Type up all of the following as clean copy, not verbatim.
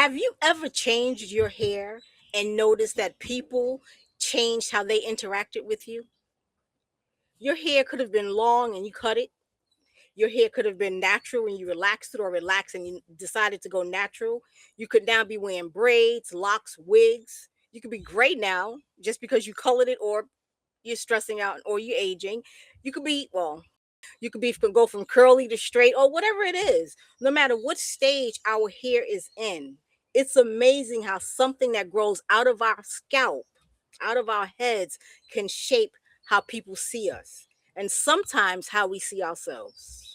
Have you ever changed your hair and noticed that people changed how they interacted with you? Your hair could have been long and you cut it. Your hair could have been natural and you relaxed it, or relaxed and you decided to go natural. You could now be wearing braids, locks, wigs. You could be gray now just because you colored it, or you're stressing out, or you're aging. You could be, well, you could be go from curly to straight, or whatever it is. No matter what stage our hair is in, it's amazing how something that grows out of our scalp, out of our heads, can shape how people see us, and sometimes how we see ourselves.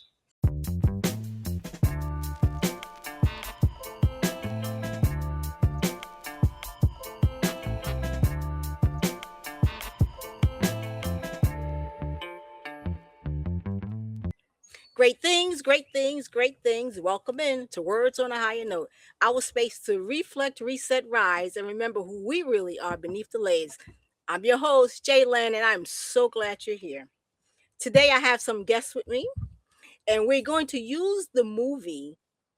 Great things, great things, great things. Welcome in to Words on a Higher Note, our space to reflect, reset, rise, and remember who we really are beneath the layers. I'm your host, JLyn, and I'm so glad you're here. Today, I have some guests with me, and we're going to use the movie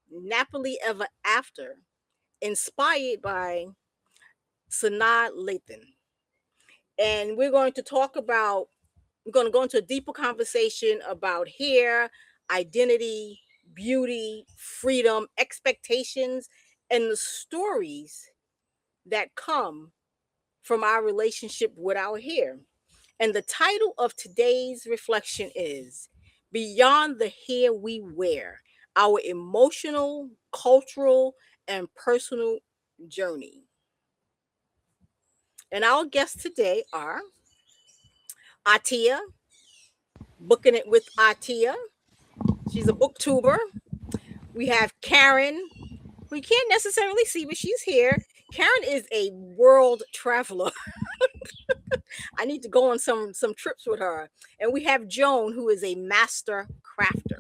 Nappily Ever After, inspired by Sanaa Lathan. And we're going to go into a deeper conversation about hair, identity, beauty, freedom, expectations, and the stories that come from our relationship with our hair. And the title of today's reflection is Beyond the Hair We Wear, Our Emotional, Cultural, and Personal Journey. And our guests today are Atia, Booking It with Atia. She's a booktuber. We have Karen, who you can't necessarily see, but she's here. Karen is a world traveler. I need to go on some trips with her. And we have Joan, who is a master crafter.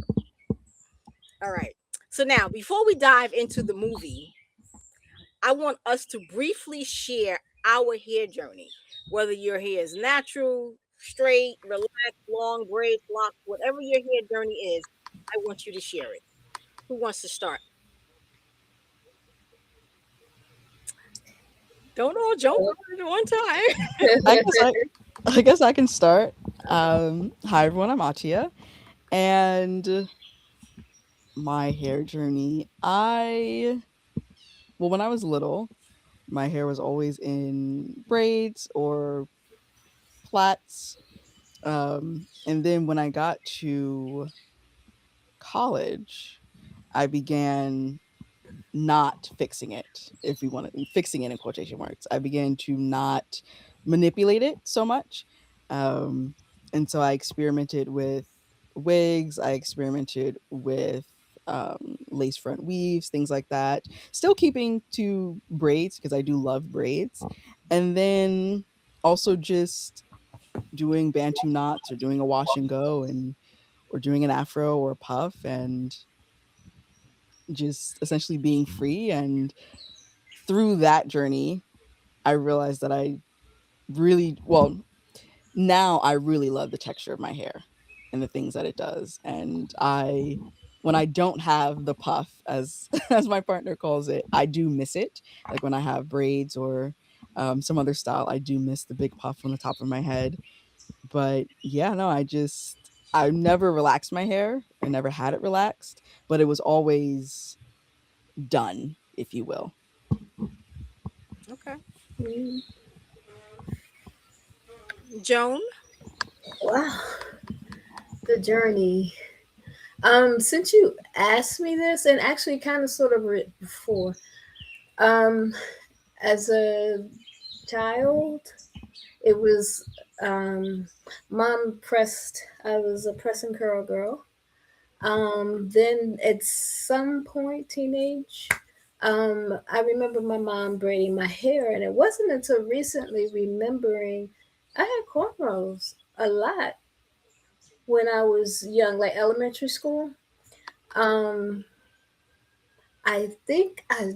All right. So now, before we dive into the movie, I want us to briefly share our hair journey. Whether your hair is natural, straight, relaxed, long, braids, locks, whatever your hair journey is, I want you to share it. Who wants to start? Don't all jump on at one time. I guess I, I guess I can start. Hi everyone, I'm Atia, and my hair journey. When I was little, my hair was always in braids or plaits. And then when I got to college, I began not fixing it. If we want to fixing it in quotation marks, I began to not manipulate it so much. Um, and so I experimented with wigs. I experimented with lace front weaves, things like that. Still keeping to braids because I do love braids. And then also just doing bantu knots or doing a wash and go and or doing an afro or a puff and just essentially being free. And through that journey, I realized that now I really love the texture of my hair and the things that it does. And when I don't have the puff, as as my partner calls it, I do miss it. Like when I have braids or some other style, I do miss the big puff on the top of my head. But yeah, no, I never relaxed my hair. I never had it relaxed, but it was always done, if you will. Okay. Mm, Joan? wow, the journey. Since you asked me this, and actually kind of sort of before, um, as a child, it was mom pressed. I was a press and curl girl. Then at some point, teenage, I remember my mom braiding my hair, and it wasn't until recently remembering I had cornrows a lot when I was young, like elementary school. Um, I think I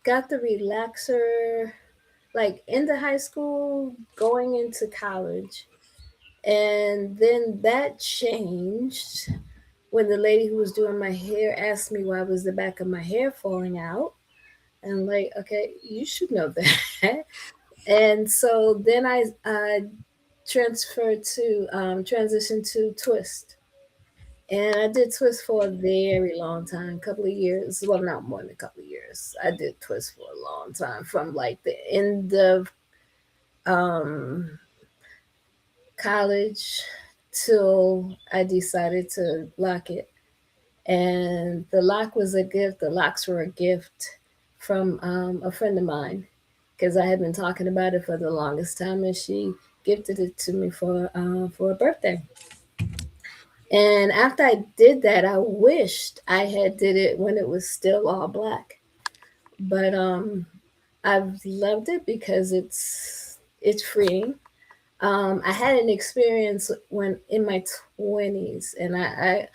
got the relaxer like into high school, going into college. And then that changed when the lady who was doing my hair asked me why was the back of my hair falling out. And like, okay, you should know that. And so then I transferred to transition to twist. And I did twist for a very long time, couple of years. Well, not more than a couple of years. I did twist for a long time, from like the end of um, college till I decided to lock it. And the lock was a gift. The locks were a gift from a friend of mine, because I had been talking about it for the longest time, and she gifted it to me for a birthday. And after I did that, I wished I had did it when it was still all black. But I've loved it because it's freeing. I had an experience when in my 20s, and I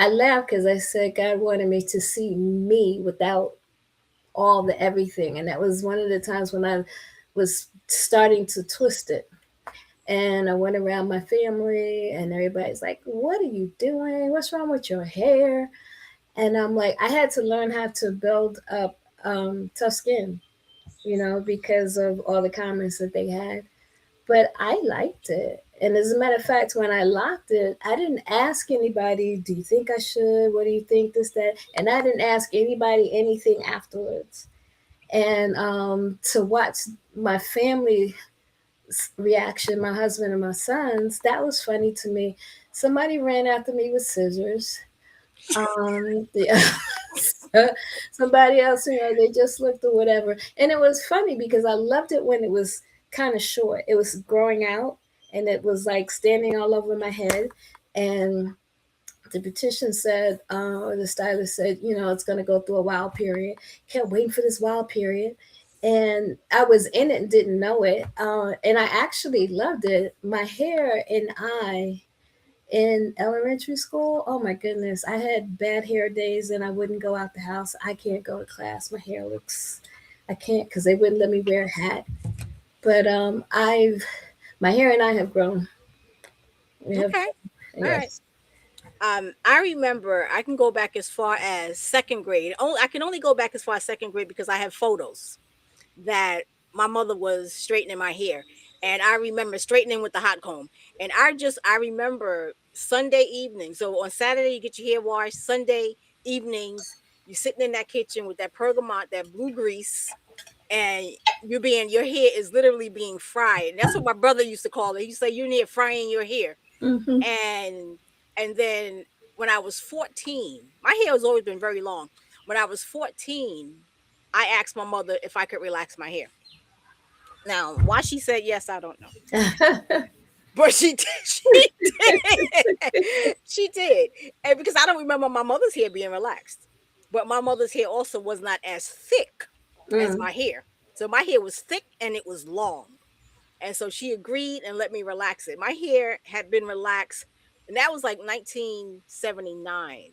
laughed because I said God wanted me to see me without all the everything, and that was one of the times when I was starting to twist it. And I went around my family, and everybody's like, "What are you doing? What's wrong with your hair?" And I'm like, I had to learn how to build up tough skin, because of all the comments that they had. But I liked it. And as a matter of fact, when I locked it, I didn't ask anybody, do you think I should? What do you think? This, that. And I didn't ask anybody anything afterwards. And to watch my family reaction, my husband and my sons, that was funny to me. Somebody ran after me with scissors. Yeah. Somebody else, they just looked or whatever. And it was funny because I loved it when it was kind of short. It was growing out, and it was like standing all over my head. And the petition said, or the stylist said, it's going to go through a wild period. Kept waiting for this wild period. And I was in it and didn't know it. And I actually loved it. My hair and I in elementary school, oh my goodness, I had bad hair days and I wouldn't go out the house. I can't go to class. My hair looks, I can't, because they wouldn't let me wear a hat. But my hair and I have grown. We have, Okay. All right. yes. I remember I can go back as far as second grade. Only I can only go back as far as second grade because I have photos that my mother was straightening my hair, and I remember straightening with the hot comb. And I remember Sunday evening. So on Saturday you get your hair washed. Sunday evenings you're sitting in that kitchen with that bergamot, that blue grease, and your hair is literally being fried. And that's what my brother used to call it. He used to say, "You're in here frying your hair." Hmm. and and then when I was 14, my hair has always been very long. When I was 14, I asked my mother if I could relax my hair. Now, why she said yes, I don't know. But she did, she did. She did. And because I don't remember my mother's hair being relaxed. But my mother's hair also was not as thick as Mm. my hair. So my hair was thick and it was long. And so she agreed and let me relax it. My hair had been relaxed, and that was like 1979.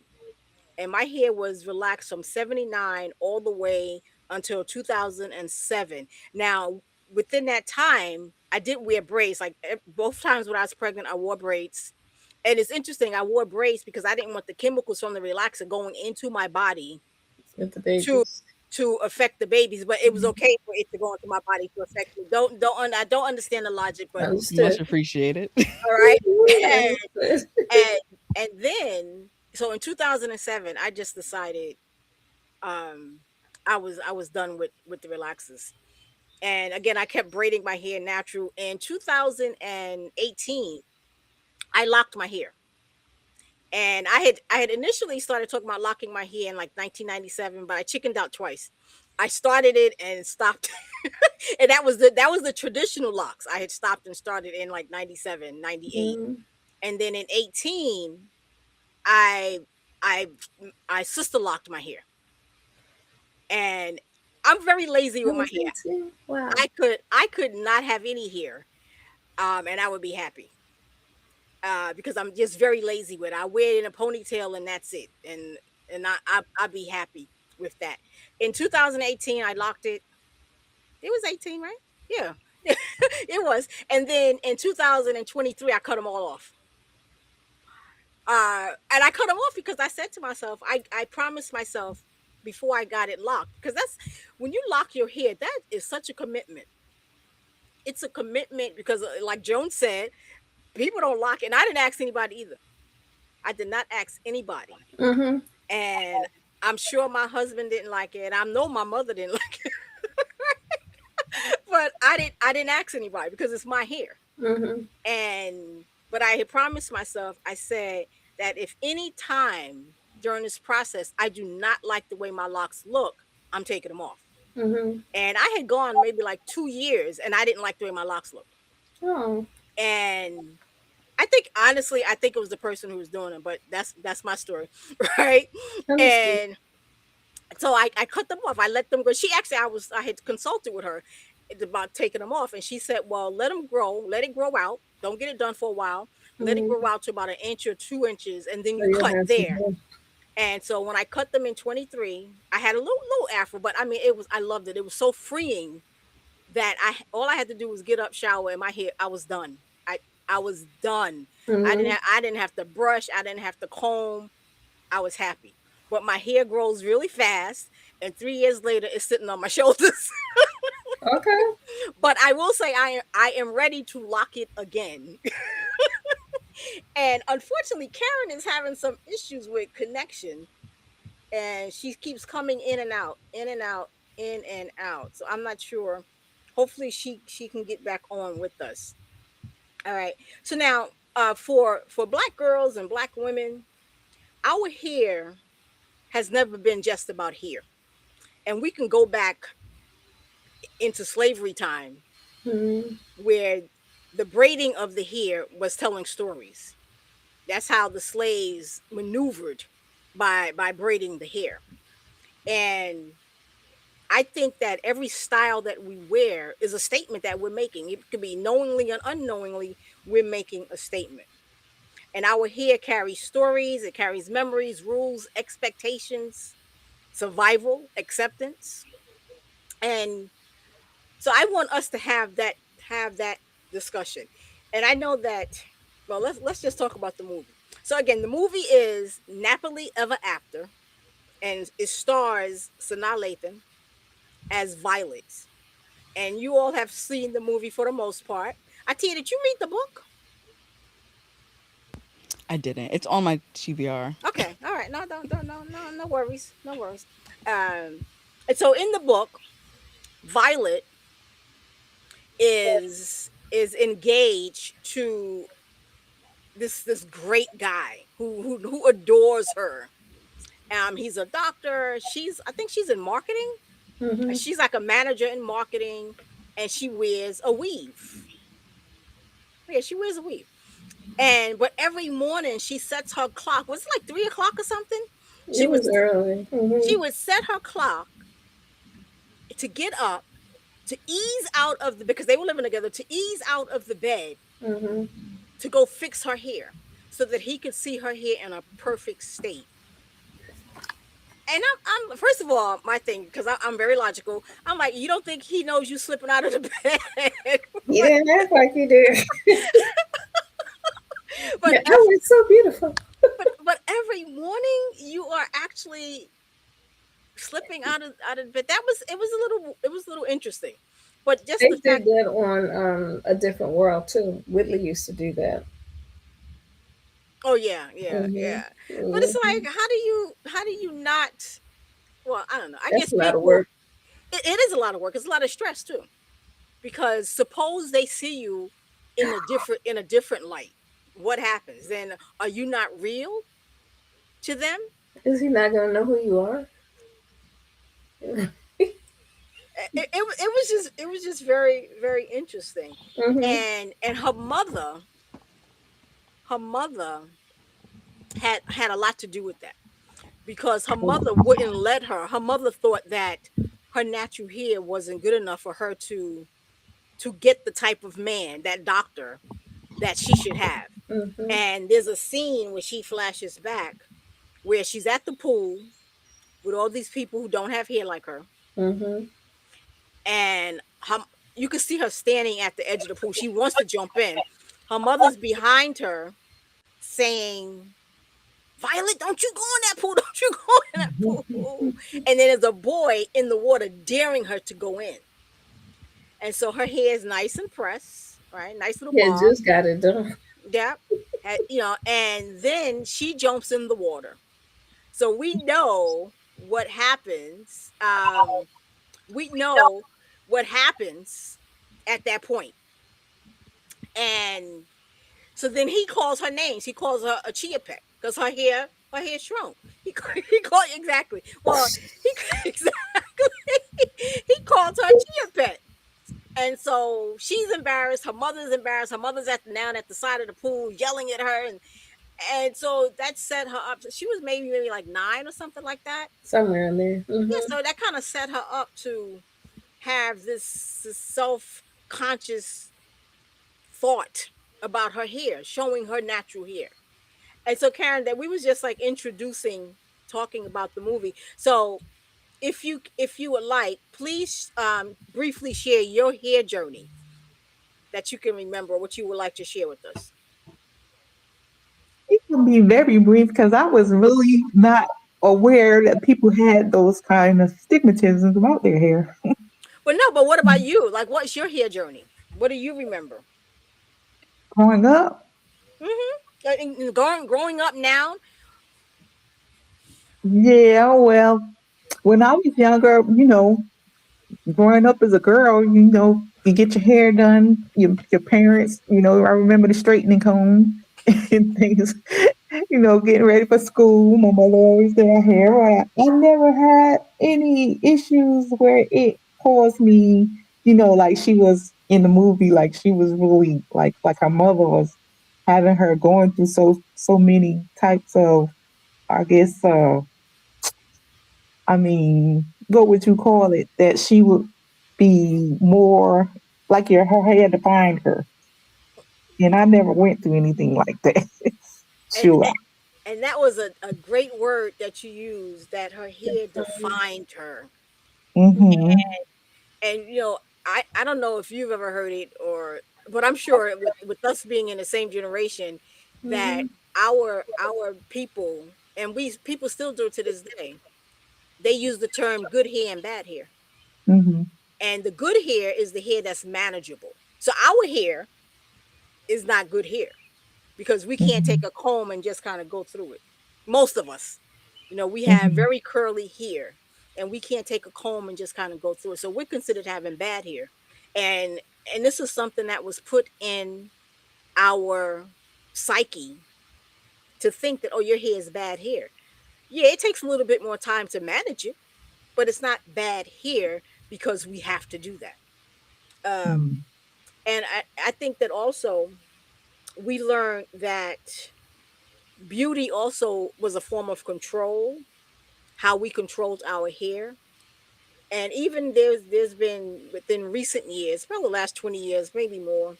And my hair was relaxed from 79 all the way until 2007. Now, within that time, I did wear braids. Like both times when I was pregnant, I wore braids. And it's interesting, I wore braids because I didn't want the chemicals from the relaxer going into my body With the to babies. affect the babies, but it was okay for it to go into my body to affect me. I don't understand the logic, but Much Understood. appreciated. all right. Understood. and and then so in 2007, I just decided um I was done with the relaxers. And again, I kept braiding my hair natural. In 2018, I locked my hair. And I had initially started talking about locking my hair in like 1997, but I chickened out twice. I started it and stopped. And that was the traditional locks. I had stopped and started in like 97, 98. Mm. And then in 18, I I I sister locked my hair. And I'm very lazy That with my was hair. 18. Wow. I could not have any hair, and I would be happy. Because I'm just very lazy with it. I wear it in a ponytail and that's it. And I'd be happy with that. In 2018, I locked it. It was 18, right? Yeah. It was. And then in 2023, I cut them all off. And I cut them off because I said to myself, I promised myself before I got it locked. Because that's when you lock your hair, that is such a commitment. It's a commitment because, like Joan said, people don't lock it. And I didn't ask anybody either. I did not ask anybody. Mhm. And I'm sure my husband didn't like it. I know my mother didn't like it. But I didn't ask anybody because it's my hair. Mhm. And but I had promised myself, I said that if any time during this process I do not like the way my locks look, I'm taking them off. Mhm. And I had gone maybe like 2 years and I didn't like the way my locks looked. Oh, And I think honestly, I think it was the person who was doing it, but that's my story, right? understood. And so I cut them off. I let them go. She actually, I had consulted with her about taking them off, and she said, "Well, let them grow, let it grow out. Don't get it done for a while. Let it Mhm. grow out to about an inch or 2 inches, and then So you you'll cut have some there." more. And so when I cut them in 23, I had a little afro, but I mean, it was I loved it. It was so freeing that I all I had to do was get up, shower, and my hair. I was done. I was done. Mhm. I didn't have to brush. I didn't have to comb. I was happy. But my hair grows really fast, and 3 years later, it's sitting on my shoulders. Okay. But I will say, I am ready to lock it again. And unfortunately, Karen is having some issues with connection, and she keeps coming in and out, in and out, in and out. So I'm not sure. Hopefully, she can get back on with us. All right. So now, for Black girls and Black women, our hair has never been just about hair, and we can go back into slavery time Mhm. where the braiding of the hair was telling stories. That's how the slaves maneuvered by braiding the hair. And I think that every style that we wear is a statement that we're making. It could be knowingly and unknowingly, we're making a statement. And our hair carries stories, it carries memories, rules, expectations, survival, acceptance. And so I want us to have that discussion. And I know that, well, let's just talk about the movie. So again, the movie is Nappily Ever After, and it stars Sanaa Lathan as Violet. And you all have seen the movie for the most part. Atia, did you read the book? I didn't. It's on my TBR. Okay, all right. No, don't, no worries, no worries. And so in the book, Violet is engaged to this great guy who adores her. He's a doctor. I think she's in marketing. Mhm. She's like a manager in marketing, and she wears a weave. Yeah, she wears a weave. And but every morning she sets her clock. Was it like 3 o'clock or something? She It would was early. she Mhm. would set her clock to get up to ease out of the because they were living together to ease out of the bed Mhm. to go fix her hair so that he could see her hair in a perfect state. And I'm first of all, my thing, because I'm very logical. I'm like, you don't think he knows you slipping out of the bed? You didn't act like you did. but Your outfit's so beautiful. but every morning you are actually slipping out of bed. It was a little interesting, but just They the did fact. that on A Different World too. Whitley used to do that. Oh yeah, yeah, Mhm. yeah. But it's like, Mhm. how do you not? Well, I don't know. I That's guess a lot of people. work. It is a lot of work. It's a lot of stress too. Because suppose they see you in a different light, what happens then? Are you not real to them? Is he not gonna know who you are? It was just very very interesting. Mhm. And her mother had a lot to do with that, because her mother wouldn't let her mother thought that her natural hair wasn't good enough for her to get the type of man, that doctor, that she should have. Mhm. And there's a scene where she flashes back where she's at the pool with all these people who don't have hair like her, Mhm. and you can see her standing at the edge of the pool. She wants to jump in. Her mother's behind her saying, Violet, don't you go in that pool. Don't you go in that pool. And then there's a boy in the water daring her to go in. And so her hair is nice and pressed, right? Nice little Yeah, bob. just got it done. Yeah. And then she jumps in the water. So we know what happens. We know what happens at that point. And so then he calls her names. He calls her a chia pet because her hair shrunk. He called exactly. Well, he exactly he calls her a chia pet. And so she's embarrassed. Her mother's embarrassed. Her mother's down at the side of the pool yelling at her, and so that set her up. She was maybe like 9 or something like that. Somewhere in there. Yeah, so that kind of set her up to have this self conscious thought about her hair, showing her natural hair. And so Karen, that we was just like introducing, talking about the movie. So if you would like, please briefly share your hair journey that you can remember, what you would like to share with us. It can be very brief because I was really not aware that people had those kind of stigmatisms about their hair. But no, but what about you? Like, what's your hair journey? What do you remember? Growing up, And growing up now. yeah, well, when I was younger, growing up as a girl, you get your hair done, your parents, I remember the straightening comb and things, getting ready for school. My mother always did her hair. I never had any issues where it caused me, like she was in the movie, like she was really like her mother was having her going through so many types of, I guess, I mean, what would you call it? That she would be more like her hair defined her. And I never went through anything like that. and Sure. and, and that was a great word that you used, that her hair defined her. Mm-hmm. And I don't know if you've ever heard it, or but I'm sure with us being in the same generation, that Mm-hmm. our people, and we people still do it to this day, they use the term good hair and bad hair. Mm-hmm. And the good hair is the hair that's manageable. So our hair is not good hair because we can't take Mm-hmm. a comb and just kind of go through it. Most of us, we have Mm-hmm. very curly hair, and we can't take a comb and just kind of go through it. So we're considered having bad hair. And and this is something that was put in our psyche, to think that, oh, your hair is bad hair. Yeah, it takes a little bit more time to manage it, but it's not bad hair because we have to do that. Um, and I think that also we learned that beauty also was a form of control, how we controlled our hair. And even there's been within recent years, probably the last 20 years, maybe more,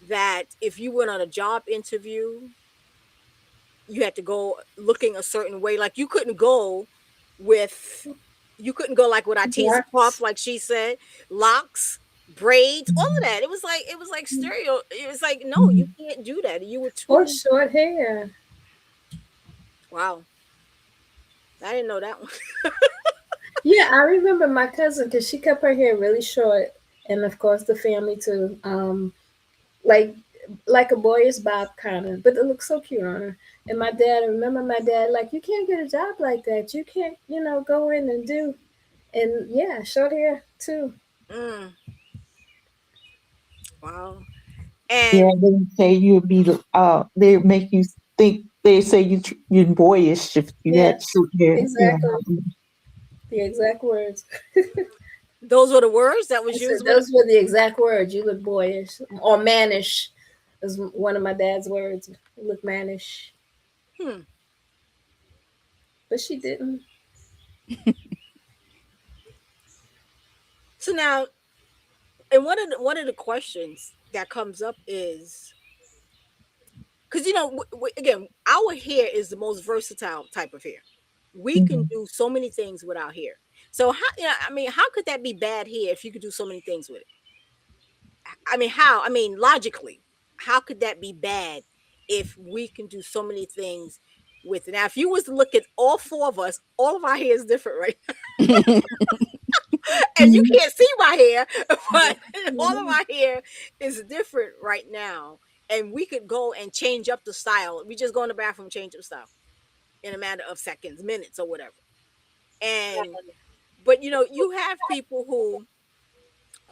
that if you went on a job interview, you had to go looking a certain way. Like with you couldn't go like with Artesia Puff, Locks. like she said, locks, braids, all of Mm-hmm. that. It was like stereo. It was like, no, you Mm-hmm. can't do that. You were Or too. short hair. Wow, I didn't know that one. Yeah, I remember my cousin because she kept her hair really short, and of course the family too. Like like a boyish bob kind of, but it looks so cute on her. And my dad, I remember my dad, like, you can't get a job like that. You can't, go in and do. And yeah, short hair too. Mm, wow. Yeah, And they say you'd be, they make you think, they say you're boyish if you had Yes, short hair. Yeah. exactly. The exact words. those were the words that I was said used with it. those were the exact words. You look boyish or mannish. Is one of my dad's words. You look mannish, Hmm. but she didn't. So now, and one of the questions that comes up is, because again, our hair is the most versatile type of hair. We can Mm-hmm. do so many things with our hair. So how, I mean, how could that be bad hair if you could do so many things with it? I mean, how? I mean, logically, how could that be bad if we can do so many things? with it. Now, if you was to look at all four of us, all of our hair is different, right? And you Mhm. can't see my hair, but all of our hair is different right now. And we could go and change up the style. We just go in the bathroom, change up style in a matter of seconds, minutes, or whatever. And but you have people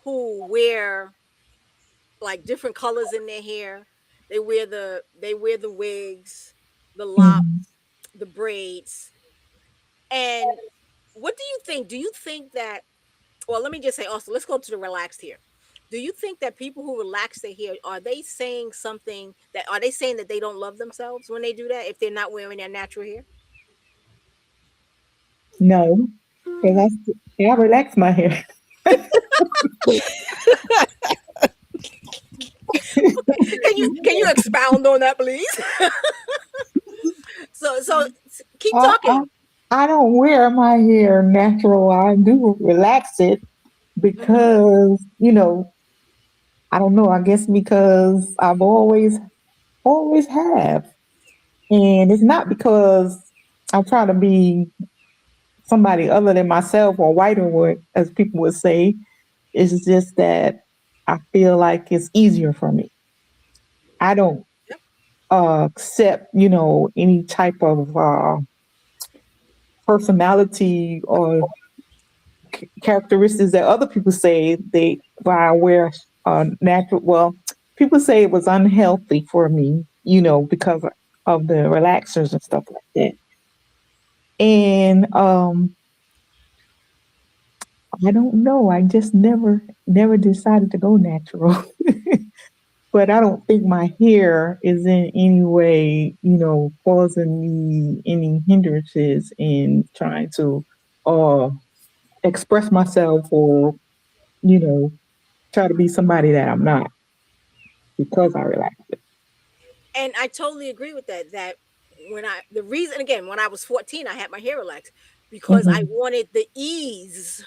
who wear like different colors in their hair. They wear the wigs, the locks, Mhm. the braids. And what do you think? Do you think that, well, let me just say also, let's go to the relaxed hair. Do you think that people who relax their hair, are they saying that they don't love themselves when they do that if they're not wearing their natural hair? No, because I relax my hair. Can you expound on that, please? Keep I, I talking. I don't wear my hair natural. I do relax it Hmm. because, I don't know, I guess because I've always have. And it's not because I'm trying to be somebody other than myself or whiter, or as people would say. It's just that I feel like it's easier for me. I don't Yep. accept, any type of personality or characteristics that other people say they why I wear natural. Well, people say it was unhealthy for me, because of the relaxers and stuff like that. And I don't know. I just never decided to go natural. But I don't think my hair is in any way, causing me any hindrances in trying to uh, express myself or, you know, try to be somebody that I'm not because I relax. And I totally agree with that. That the reason, again, when I was 14, I had my hair relaxed because I Mm-hmm. wanted the ease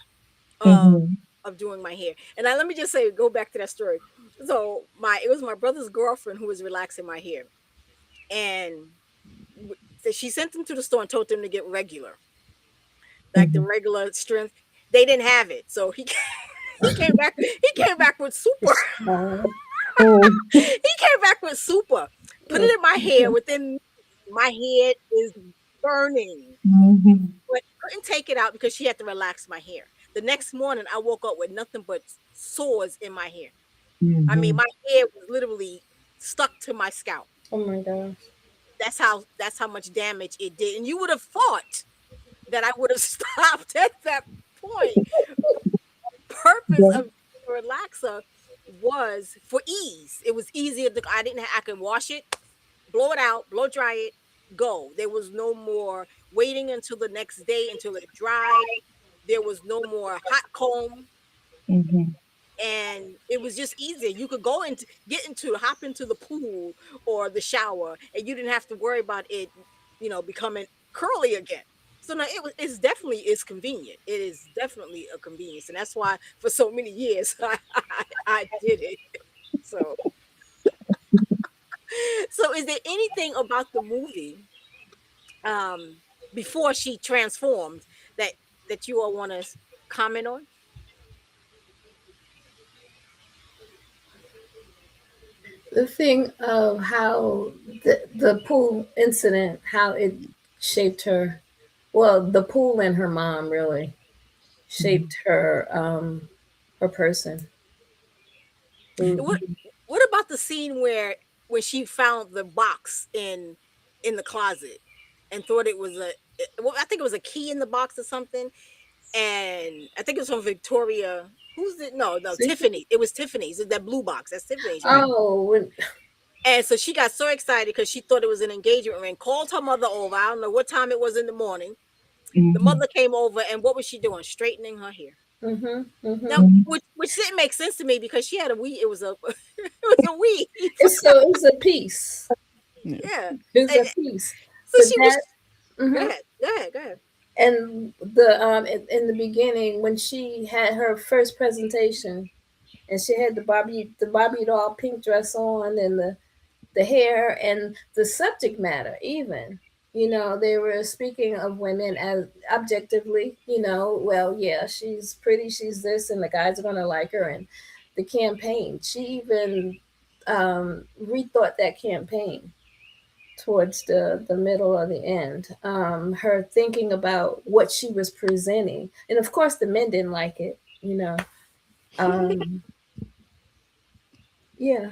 of Mm-hmm. doing my hair. And let me just say, go back to that story. So it was my brother's girlfriend who was relaxing my hair, and so she sent them to the store and told them to get regular, like the Mm-hmm. regular strength. They didn't have it, so he he came back. He came back with super. Oh, Oh. He came back with super. Put it in my hair. Within my head is burning, Mm-hmm. but couldn't take it out because she had to relax my hair. The next morning, I woke up with nothing but sores in my hair. I mean, Mm-hmm. my hair was literally stuck to my scalp. oh my gosh. That's how much damage it did. And you would have thought that I would have stopped at that point. Purpose Yeah. of the relaxer was for ease. It was easier to I could wash it, blow it out, blow dry it, go. There was no more waiting until the next day until it dried. There was no more hot comb, Mm-hmm. and it was just easier. You could go and hop into the pool or the shower, and you didn't have to worry about it, becoming curly again. So now it's definitely is convenient. It is definitely a convenience, and that's why for so many years I did it. So is there anything about the movie um before she transformed that you all want to comment on? The thing of how the pool incident, how it shaped her. Well, the pool and her mom really Mm-hmm. shaped her person. Who, What what about the scene where when she found the box in the closet and thought it was well, I think it was a key in the box or something, and I think it was from Victoria. Who's it? No, Secret? Tiffany. It was Tiffany's. It's that blue box. That's Tiffany's, right? Oh, when, And so she got so excited because she thought it was an engagement ring. Called her mother over. I don't know what time it was in the morning. The Mm-hmm. mother came over, and what was she doing? Straightening her hair. mm-hmm, Now, mm-hmm. which didn't make sense to me because she had a weave. It was a it was a weave. It's a piece. Yeah. Yeah. It's And a piece. so But she that. was. Go Mhm. ahead. Go ahead. Go ahead. And in the beginning when she had her first presentation and she had the Barbie doll pink dress on and the hair and the subject matter even, They were speaking of women as objectively, well, yeah, she's pretty, she's this, and the guys are gonna like her. And the campaign, she even rethought that campaign towards the middle or the end. Her thinking about what she was presenting, and of course the men didn't like it. Um, yeah,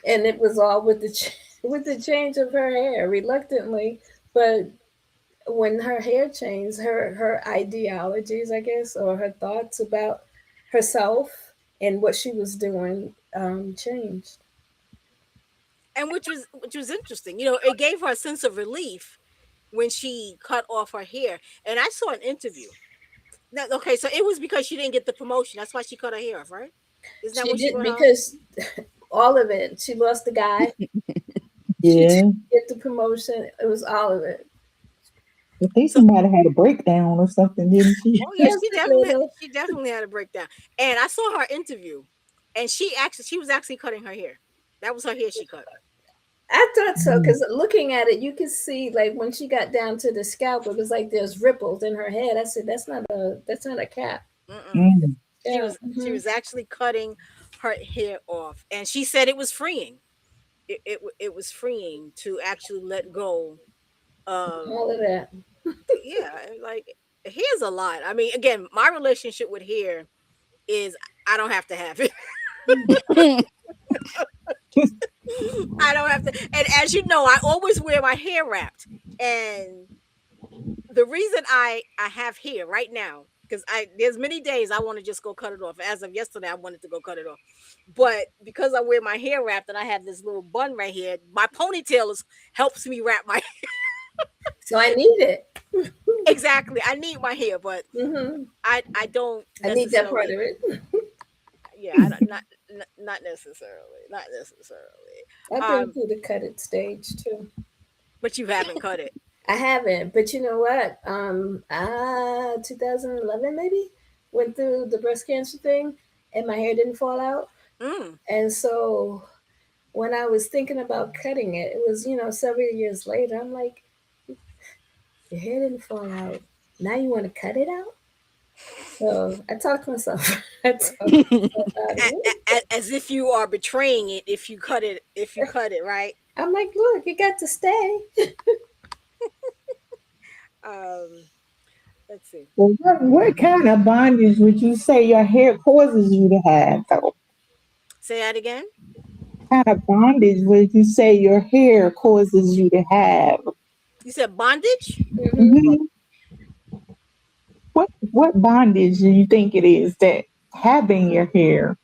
and it was all with the with the change of her hair, reluctantly, but when her hair changed, her ideologies, I guess, or her thoughts about herself and what she was doing changed. And which was interesting. It gave her a sense of relief when she cut off her hair. And I saw an interview. Now, okay, so it was because she didn't get the promotion. That's why she cut her hair off, right? Isn't that She what she did went on? because all of it. She lost the guy. She Yeah. didn't get the promotion. It was all of it. I think So, somebody had a breakdown or something, didn't she? oh yeah, Just a little. she definitely had a breakdown. And I saw her interview, and she was actually cutting her hair. That was her hair she cut. I thought so Mm, because looking at it, you could see like when she got down to the scalp, it was like there's ripples in her head. I said, that's not a cap. Mm-mm. mm, She Yeah. was she was actually cutting her hair off, and she said it was freeing. It was freeing to actually let go of, All of that. yeah, like, hair's a lot. I mean, again, my relationship with hair is I don't have to have it. I don't have to. And as you know, I always wear my hair wrapped. And the reason I have hair right now, because I there's many days I want to just go cut it off. As of yesterday, I wanted to go cut it off, but because I wear my hair wrapped and I have this little bun right here, my ponytail helps me wrap my So I need it. exactly. I need my hair, but Hmm. I don't I need that part necessarily. of it. Yeah, I don't, not necessarily, not necessarily. I've been Um, through the cut it stage too. but you haven't cut it. I haven't, but you know what? 2011 maybe went through the breast cancer thing, and my hair didn't fall out. Mm. And so when I was thinking about cutting it, it was several years later. I'm like, your hair didn't fall out. Now you want to cut it out? So I talked to myself. I talked myself out of it. As if you are betraying it if you cut it, right. I'm like, look, you got to stay. um let's see. Well, what kind of bondage would you say your hair causes you to have, though? Say that again. Kind of bondage would you say your hair causes you to have? You said bondage. Hmm. Mhm. What bondage do you think it is that having your hair?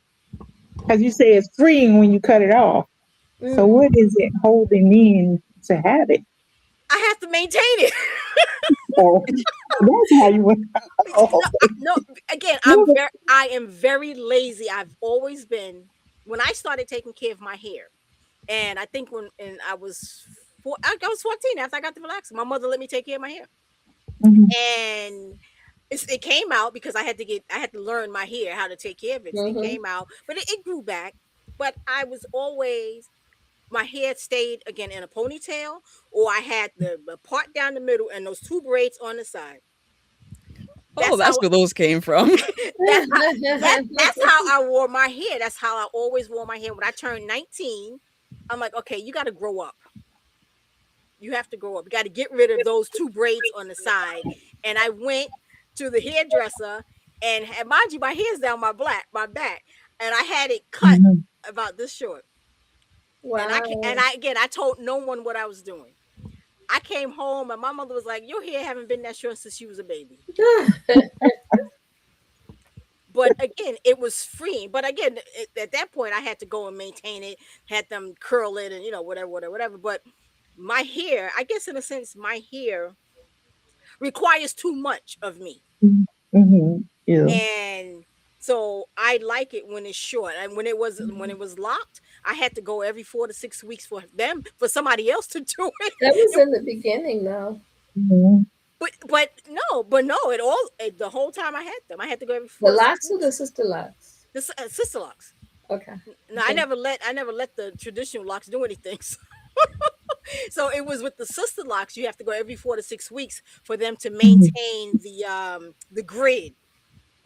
Because you say it's freeing when you cut it off. So Mm. what is it holding in to have it? I have to maintain it. Oh, that's how you went. Oh, No, again, no. I am very lazy. I've always been. When I started taking care of my hair, and I think when and I was I was 14 after I got the relaxer, my mother let me take care of my hair. Mhm, And it came out because I had to learn my hair how to take care of it. It Hmm. came out, but it grew back. But I was always my hair stayed again in a ponytail, or I had the part down the middle and those two braids on the side. Oh, That's that's how where those came from. that's how I wore my hair. That's how I always wore my hair. When I turned 19, I'm like, okay, you got to grow up. You have to grow up. You got to get rid of those two braids on the side. And I went to the hairdresser, and mind you, my hair's down my back, and I had it cut mhm. about this short. And Wow. I again, I told no one what I was doing. I came home and my mother was like, "Your hair haven't been that short since you was a baby." But again, it was freeing. But again, at that point, I had to go and maintain it, had them curl it, and whatever, whatever, whatever. But my hair, I guess, in a sense, my hair requires too much of me, Mhm, mhm. Yeah. and so I like it when it's short. And when it was locked, I had to go every 4 to 6 weeks for somebody else to do it. That was in the beginning, though. Mhm. But no, the whole time I had to go every The four to six locks or the weeks. sister locks? This sister locks. Okay. No, Okay. I never let the traditional locks do anything. So, So it was with the sister locks. You have to go every 4 to 6 weeks for them to Mhm. maintain the grid.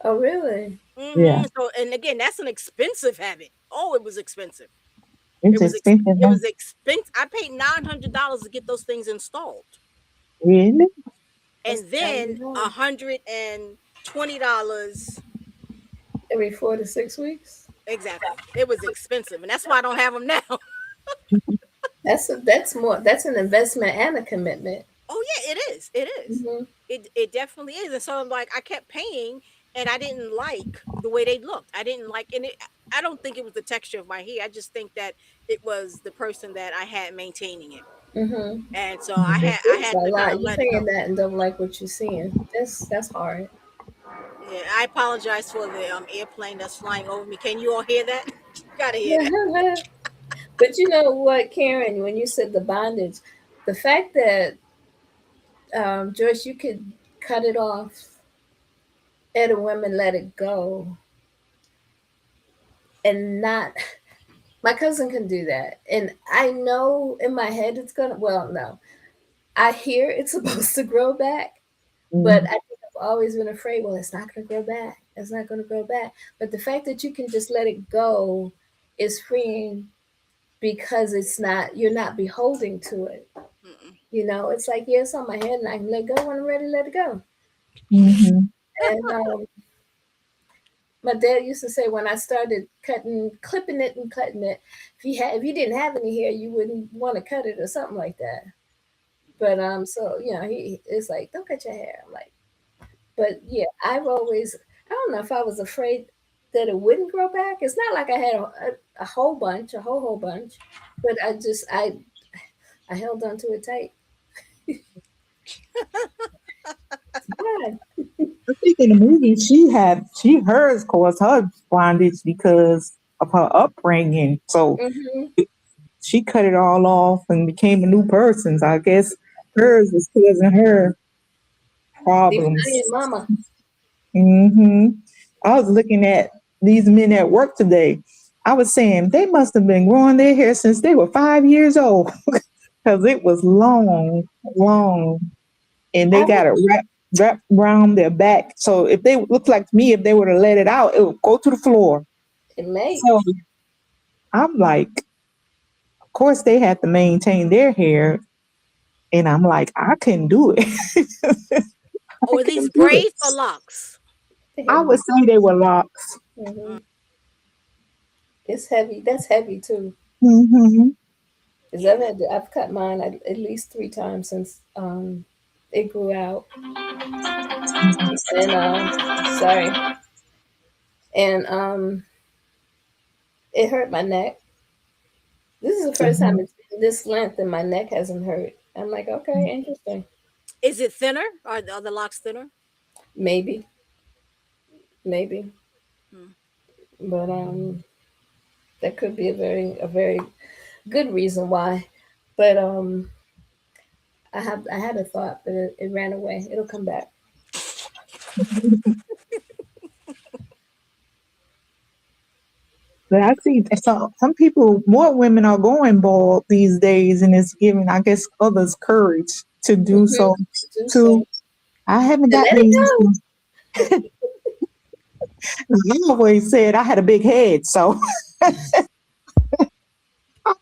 Oh, really? Yeah, So, and again, that's an expensive habit. Oh, it was expensive. it's expensive, It huh? was expensive. I paid $900 to get those things installed, Really? That's and gotta then be hard. $120. Every 4 to 6 weeks. Exactly, it was expensive, and that's why I don't have them now. That's more. That's an investment and a commitment. Oh yeah, it is. It is. Hmm. It definitely is. And so I'm like, I kept paying, and I didn't like the way they looked. I didn't like, and I don't think it was the texture of my hair. I just think that it was the person that I had maintaining it, Hmm. and so Mhm. I It's had a to kind lot. of You let it paying go. that and don't like what you're seeing. That's hard. Yeah, I apologize for the airplane that's flying over me. Can you all hear that? You gotta hear that. But you know what, Karen? When you said the bondage, the fact that Joyce, you could cut it off, let a women let it go, and not. My cousin can do that, and I know in my head it's gonna. Well, no, I hear it's supposed to grow back, but Mhm. I think I've always been afraid. Well, it's not gonna grow back. It's not gonna grow back. But the fact that you can just let it go is freeing because it's not. You're not beholding to it. Mm-mm. You know, it's like, yeah, it's on my head and I can let go when I'm ready to let it go. Mhm. And my dad used to say when I started clipping it and cutting it, if you didn't have any hair, you wouldn't want to cut it or something like that. But so you know, he it's like, don't cut your hair. I'm like, but yeah, I've always, I don't know if I was afraid that it wouldn't grow back. It's not like I had a whole bunch, a whole bunch, but I held on to it tight. Yeah. I think in the movie hers caused her bondage because of her upbringing. So Hmm. she cut it all off and became a new person. So I guess hers was causing her problems. Defiant mama. Hmm. I was looking at these men at work today. I was saying they must have been growing their hair since they were 5 years old because it was long, long, and they I got it wrapped around their back. So if they looked like me, if they would have let it out, it would go to the floor. It may. So I'm like, of course they had to maintain their hair, and I'm like, I couldn't do it. I Or are these couldn't do it. braids or locks? They I had to would be. say they were locks. Mm. Hmm. It's heavy. That's heavy too. Hmm. Cause I've cut mine at least 3 times since it grew out, and sorry, and it hurt my neck. This is the first time it's been this length and my neck hasn't hurt. I'm like, okay, interesting. Is it thinner? Are the locks thinner? Maybe, maybe, Mm. but that could be a very good reason why. But I had a thought, but it ran away. It'll come back. But I see some people, more women are going bald these days, and it's giving, I guess, others courage to do Hmm. so Do so. too. I haven't To let gotten it these. go. I always said I had a big head, so I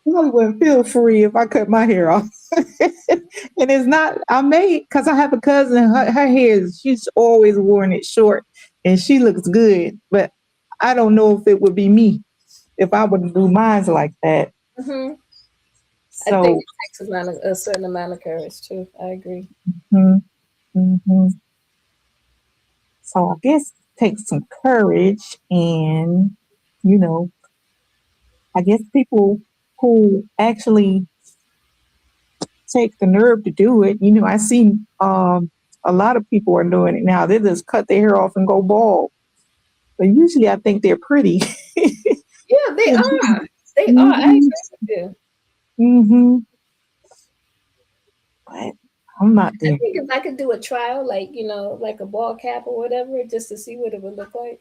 probably wouldn't feel free if I cut my hair off. And it's not, I may, because I have a cousin, her hair, she's always worn it short and she looks good, but I don't know if it would be me if I would do mine like that. Hmm. I think So, it takes a certain amount of courage too. I agree. mhm, mhm. So I guess it takes some courage and, you know, I guess people who actually take the nerve to do it. I see a lot of people are doing it now. They just cut their hair off and go bald. But usually I think they're pretty. Yeah, they are. They are. I Hmm. agree with you. Hmm. But I'm not I there. think if I could do a trial, like like a ball cap or whatever, just to see what it would look Mhm.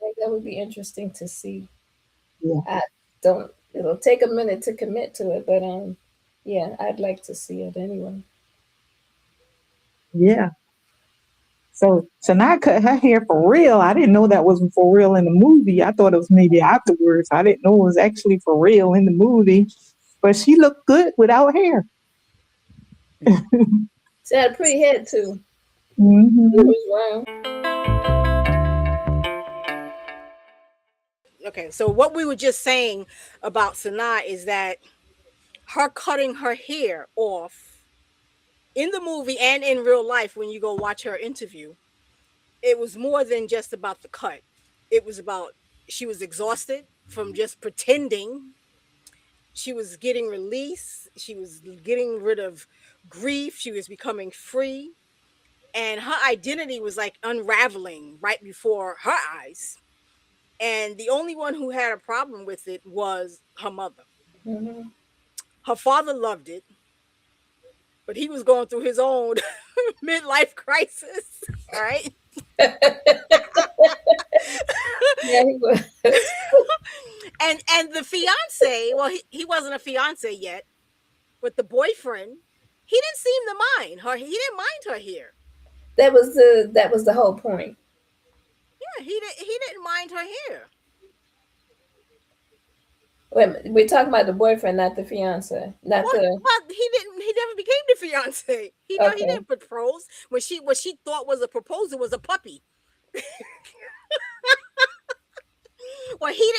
like that would be interesting to see. Yeah. I don't. It'll take a minute to commit to it, but Yeah, I'd like to see it anyway. Yeah. So Sanaa cut her hair for real. I didn't know that wasn't for real in the movie. I thought it was maybe afterwards. I didn't know it was actually for real in the movie. But she looked good without hair. She had a pretty head too. It Hmm. was round. Okay, so what we were just saying about Sanaa is that her cutting her hair off in the movie and in real life, when you go watch her interview, it was more than just about the cut. It was about she was exhausted from just pretending. She was getting release. She was getting rid of grief. She was becoming free. And her identity was like unraveling right before her eyes. And the only one who had a problem with it was her mother. Hmm. Her father loved it, but he was going through his own midlife crisis. All right. Yeah, he was. And the fiance, well, he wasn't a fiance yet, but the boyfriend, he didn't seem to mind her. He didn't mind her hair. That was the whole point. Yeah, he didn't mind her hair. Wait a minute, we're talking about the boyfriend, not the fiance, not What? the. Well, he didn't. He never became the fiance. He Okay. didn't propose. What she thought was a proposal was a puppy. Well, he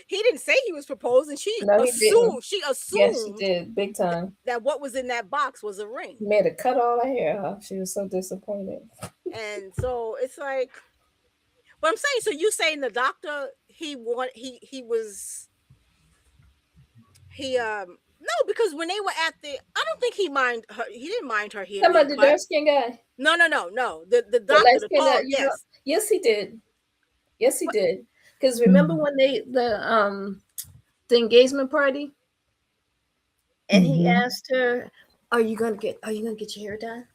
didn't say he was proposing. No, he didn't. She Yes, she assumed did, big time. that what was in that box was a ring. He made her cut all her hair off. She was so disappointed. And so it's like, but I'm saying, so you saying the doctor, he was, he no, because when they were at the, I don't think he didn't mind her hair Talking being about the cut. dark skinned guy, No, the the doctor, light the skinned tall, guy. You know, yes. yes, he did. Yes, he But did. Because remember when the engagement party, and he Hmm. asked her, Are you gonna get your hair done?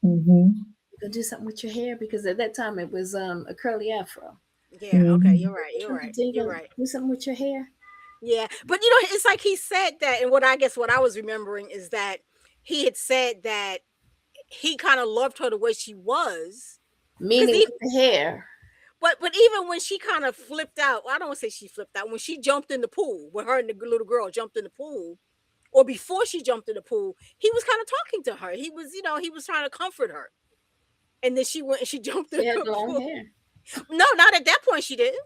Hmm. You gonna do something with your hair?" Because at that time it was a curly afro. yeah, okay, Hmm. you're right, You you're gonna right. do something with your hair? Yeah, but you know, it's like he said that, and what I was remembering is that he had said that he kind of loved her the way she was, because Meaning he, with the hair. but even when she kind of flipped out, well, I don't want to say she flipped out, when she jumped in the pool, when her and the little girl jumped in the pool, or before she jumped in the pool, he was kind of talking to her. He was, he was trying to comfort her, and then she went and she jumped in She had the long pool. hair. No, not at that point. She didn't.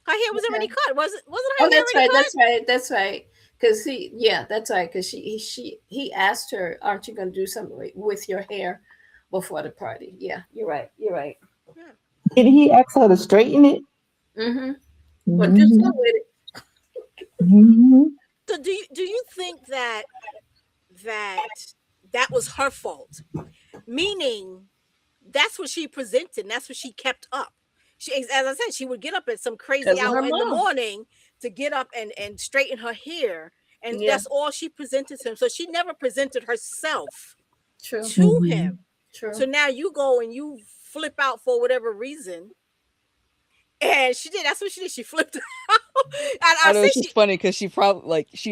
Her hair was already Okay. cut. Wasn't Oh, her hair that's already right. cut? That's right. That's right. Because yeah, that's right. Because he asked her, "Aren't you going to do something with your hair before the party?" Yeah, you're right. You're right. Yeah. Did he ask her to straighten it? Mm-hmm. Well, do something Hmm. with it. Hmm. So do you think that that was her fault? Meaning that's what she presented. And that's what she kept up. She, as I said, she would get up at some crazy Because of hour her in the mom. morning to get up and straighten her hair, and Yeah. that's all she presented to him. So she never presented herself True. to him. Hmm. True. So now you go and you flip out for whatever reason, and she did. That's what she did. She flipped out, and I I know say it's just she. funny because she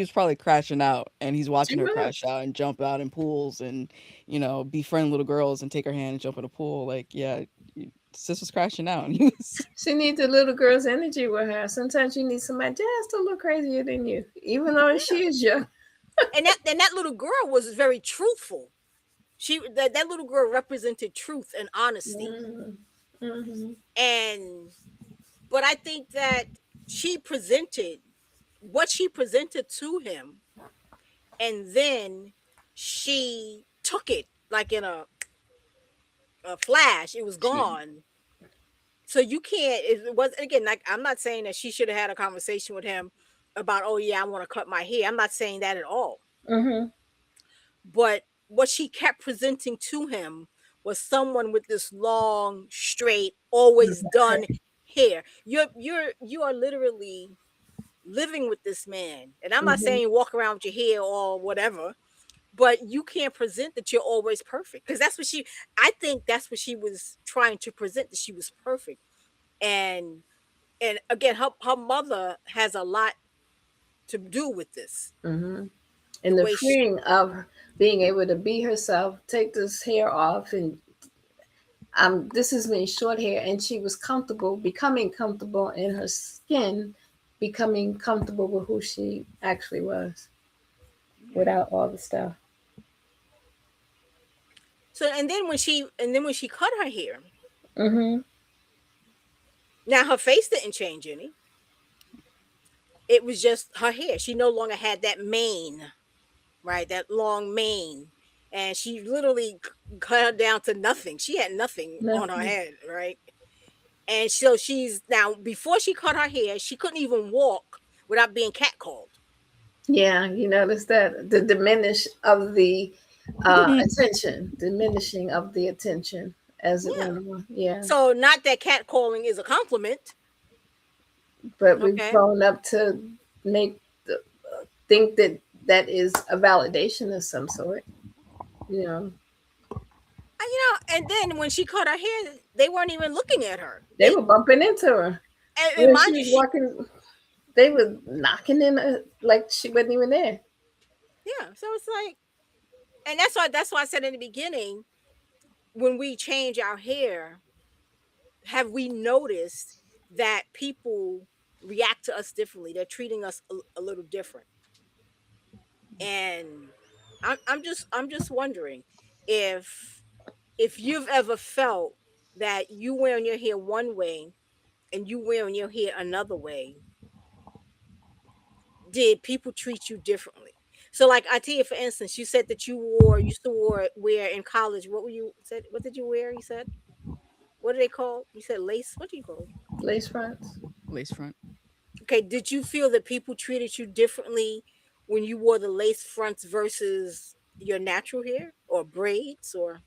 was probably crashing out, and he's She watching her crash was. out and jump out in pools and befriend little girls and take her hand and jump in a pool. Like, yeah, sis was crashing out. And he was, She needs the little girl's energy with her. Sometimes you need somebody just a little crazier than you, even though Yeah, she is young. and that little girl was very truthful. That little girl represented truth and honesty, Mm-hmm. Mm-hmm. and but I think that she presented what she presented to him, and then she took it like in a flash. It was gone. So you can't. It was, again, like, I'm not saying that she should have had a conversation with him about, oh yeah, I want to cut my hair. I'm not saying that at all. Mm-hmm. But what she kept presenting to him was someone with this long, straight, always done hair. You are literally living with this man. And I'm not Mm-hmm. saying walk around with your hair or whatever, but you can't present that you're always perfect. Because I think that's what she was trying to present, that she was perfect. And again, her mother has a lot to do with this. Mm-hmm. And the the way she, freeing of being able to be herself, take this hair off, and this is me short hair, and she was comfortable, becoming comfortable in her skin, becoming comfortable with who she actually was yeah. without all the stuff. So and then when she cut her hair, Hmm. now her face didn't change any. It was just her hair. She no longer had that mane, right? That long mane. And she literally cut her down to nothing. She had nothing on her Nothing. head, right? And so she's now, before she cut her hair, she couldn't even walk without being catcalled. Yeah, you notice that the diminish of the attention, diminishing of the attention as it Yeah. went on. Yeah, So not that catcalling is a compliment, but we've okay? grown up to make think that that is a validation of some sort. You know, And then when she cut her hair, they weren't even looking at her. they were bumping into her And when she mind you, was she, walking. They were knocking in like she wasn't even there. yeah. So it's like, and that's why I said in the beginning, when we change our hair, have we noticed that people react to us differently? They're treating us a little different, and I'm just wondering if you've ever felt that you wearing your hair one way and you wearing your hair another way, did people treat you differently? So, like, I tell you, for instance, you said that used to wear in college. What did you wear? You said, what do they call? You said lace. What do you call? Lace fronts. Lace front. Okay, did you feel that people treated you differently when you wore the lace fronts versus your natural hair or braids or?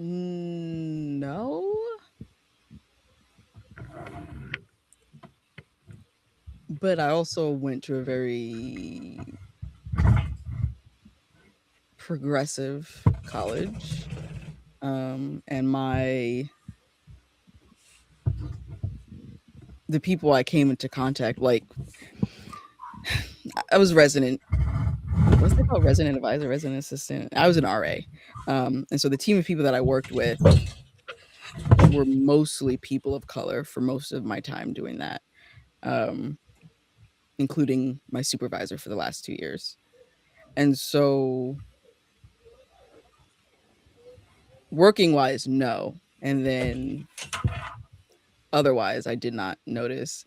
No, but I also went to a very progressive college. And the people I came into contact, like, I was resident, what's it called? Resident advisor, resident assistant. I was an RA. And so the team of people that I worked with were mostly people of color for most of my time doing that, um, including my supervisor for the last 2 years. And so working wise, no. And then otherwise, I did not notice.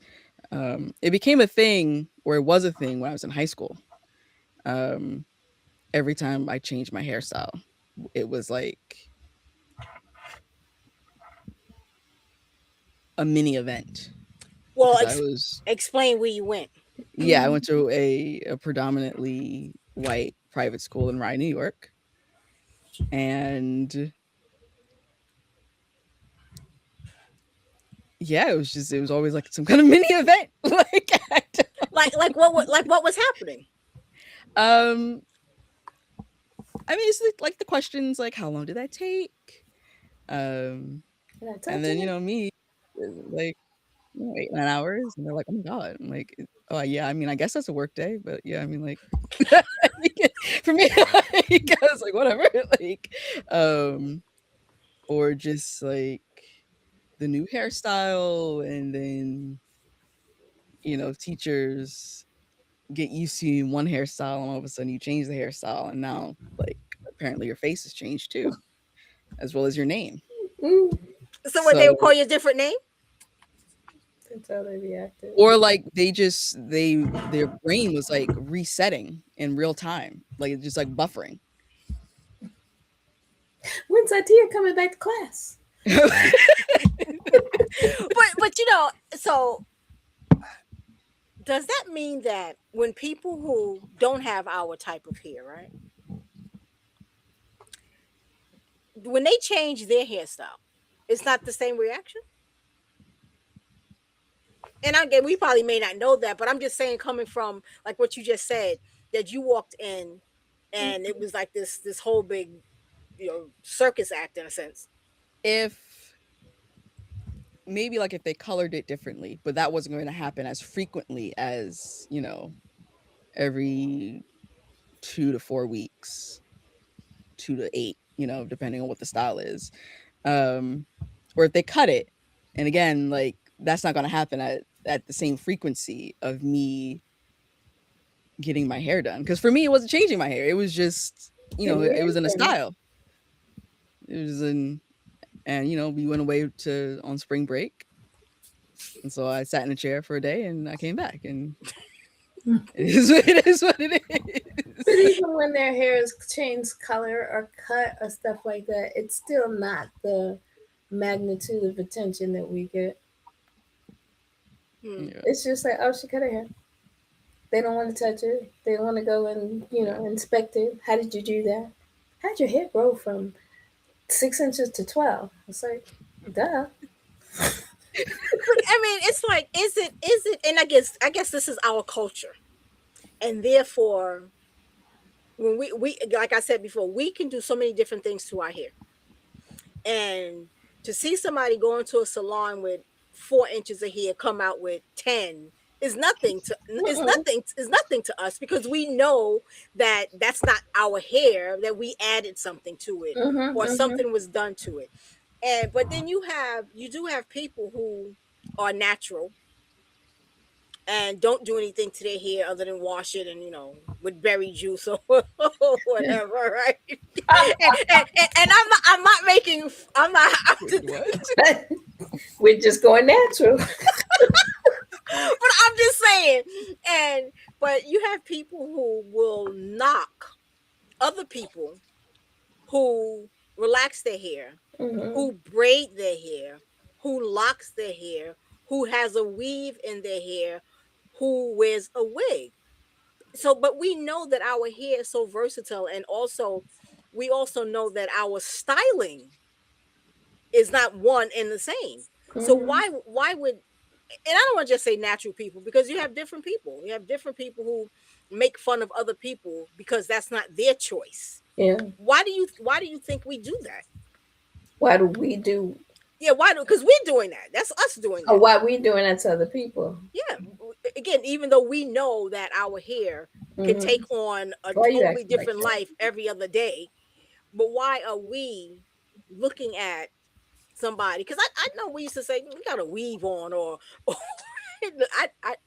It became a thing, or it was a thing when I was in high school. Um, every time I changed my hairstyle, it was like a mini event Well, because I was, explain where you went. yeah, I went to a predominantly white private school in Rye, New York, and yeah, it was always like some kind of mini event. Like, What was happening? um, I mean, it's like the questions like, how long did that take? Um, Can I and touch then it? me, like, 8 9 hours, and they're like, oh my god, I'm like, oh yeah, I mean, I guess that's a work day, but yeah, I mean, like, for me, like, I was like, whatever, like, um, or just like the new hairstyle, and then teachers get used to one hairstyle, and all of a sudden you change the hairstyle, and now, like, apparently your face has changed too, as well as your name. Mm. So what, they So, would call you a different name? That's how they reacted. or like their brain was like resetting in real time, like just like buffering. When's Atia coming back to class? But so does that mean that when people who don't have our type of hair, right, when they change their hairstyle, it's not the same reaction? And again, we probably may not know that, but I'm just saying, coming from like what you just said, that you walked in and it was like this whole big circus act in a sense. If maybe like if they colored it differently, but that wasn't going to happen as frequently as, every 2 to 4 weeks, 2 to 8, depending on what the style is. Um, or if they cut it, and again, like that's not going to happen at the same frequency of me getting my hair done. Because for me, it wasn't changing my hair; it was just, Getting your it hair was in a done. style. It was in, and we went away to on spring break, and so I sat in a chair for a day, and I came back, and it is what it But is. even when their hair is changed color or cut or stuff like that, it's still not the magnitude of attention that we get. Hmm. Yeah, It's just like, oh, she cut her hair. They don't want to touch it. They don't want to go and yeah. inspect it. How did you do that? How'd your hair grow from 6 inches to 12? It's like, duh. But I mean, it's like, is it? And I guess this is our culture, and therefore, when we like I said before, we can do so many different things to our hair, and to see somebody go into a salon with 4 inches of hair come out with 10 is nothing to Mm-mm. is nothing to us, because we know that that's not our hair, that we added something to it Mm-hmm, or mm-hmm. something was done to it. And but then you do have people who are natural and don't do anything to their hair other than wash it, and with berry juice or whatever, right? And I'm not making I'm not Wait, what? We're just going natural. but I'm just saying. And but you have people who will knock other people who relax their hair, Mm-hmm. who braid their hair, who locks their hair, who has a weave in their hair, who wears a wig. So, but we know that our hair is so versatile, and also we also know that our styling is not one and the same. So Mm-hmm. why would, and I don't want to just say natural people, because you have different people. You have different people who make fun of other people because that's not their choice. Yeah. Why do you think we do that? Why do we do? Yeah, why do, because we're doing that. That's us doing Or that. why we doing that to other people? Yeah. Again, even though we know that our hair can Mm-hmm. take on a Why you totally acting like different that? life every other day, but why are we looking at somebody? Because I know we used to say we got a weave on, or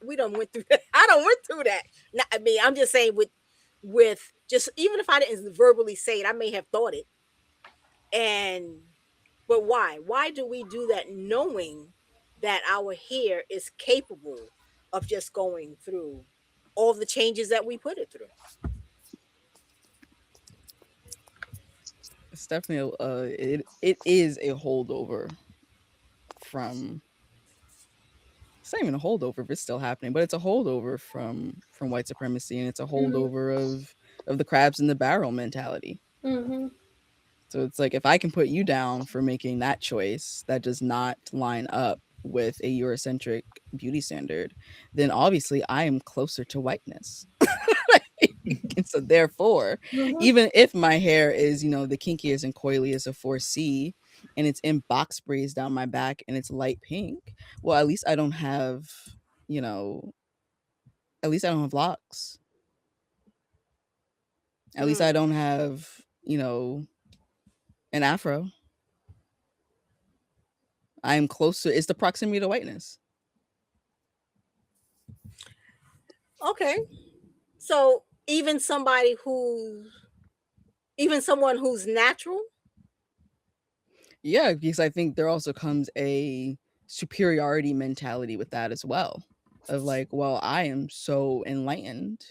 we don't went through that. I don't went through that. Not, I mean, I'm just saying with just, even if I didn't verbally say it, I may have thought it. And but why do we do that, knowing that our hair is capable of just going through all the changes that we put it through? It's definitely it is a holdover from. It's not even a holdover if it's still happening, but it's a holdover from white supremacy, and it's a Mm-hmm. holdover of the crabs in the barrel mentality. Mm-hmm. So it's like, if I can put you down for making that choice that does not line up with a Eurocentric beauty standard, then obviously I am closer to whiteness. And so therefore, Mm-hmm. even if my hair is, the kinkiest and coiliest of 4C, and it's in box braids down my back and it's light pink, well, at least I don't have, you know, at least I don't have locks. At least I Mm, don't have, an afro. I am closer. It's the proximity to whiteness. okay. So even someone who's natural. Yeah, because I think there also comes a superiority mentality with that as well. Of like, well, I am so enlightened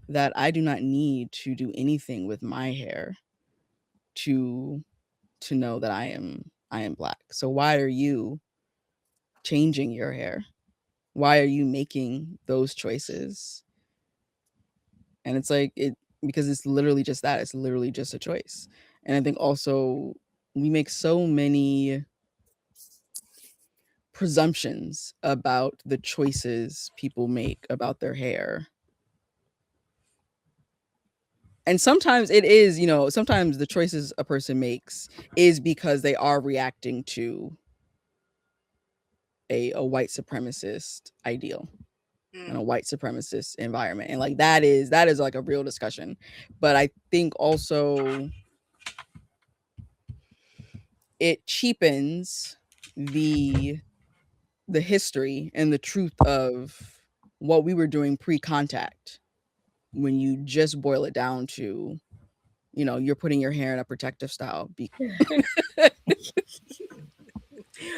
that I do not need to do anything with my hair to know that I am black. So why are you changing your hair? Why are you making those choices? And it's like, because it's literally just that. It's literally just a choice. And I think also we make so many presumptions about the choices people make about their hair. And sometimes it is, sometimes the choices a person makes is because they are reacting to a white supremacist ideal and a Mm. white supremacist environment. And like that is like a real discussion. But I think also it cheapens the the history and the truth of what we were doing pre-contact when you just boil it down to, you're putting your hair in a protective style.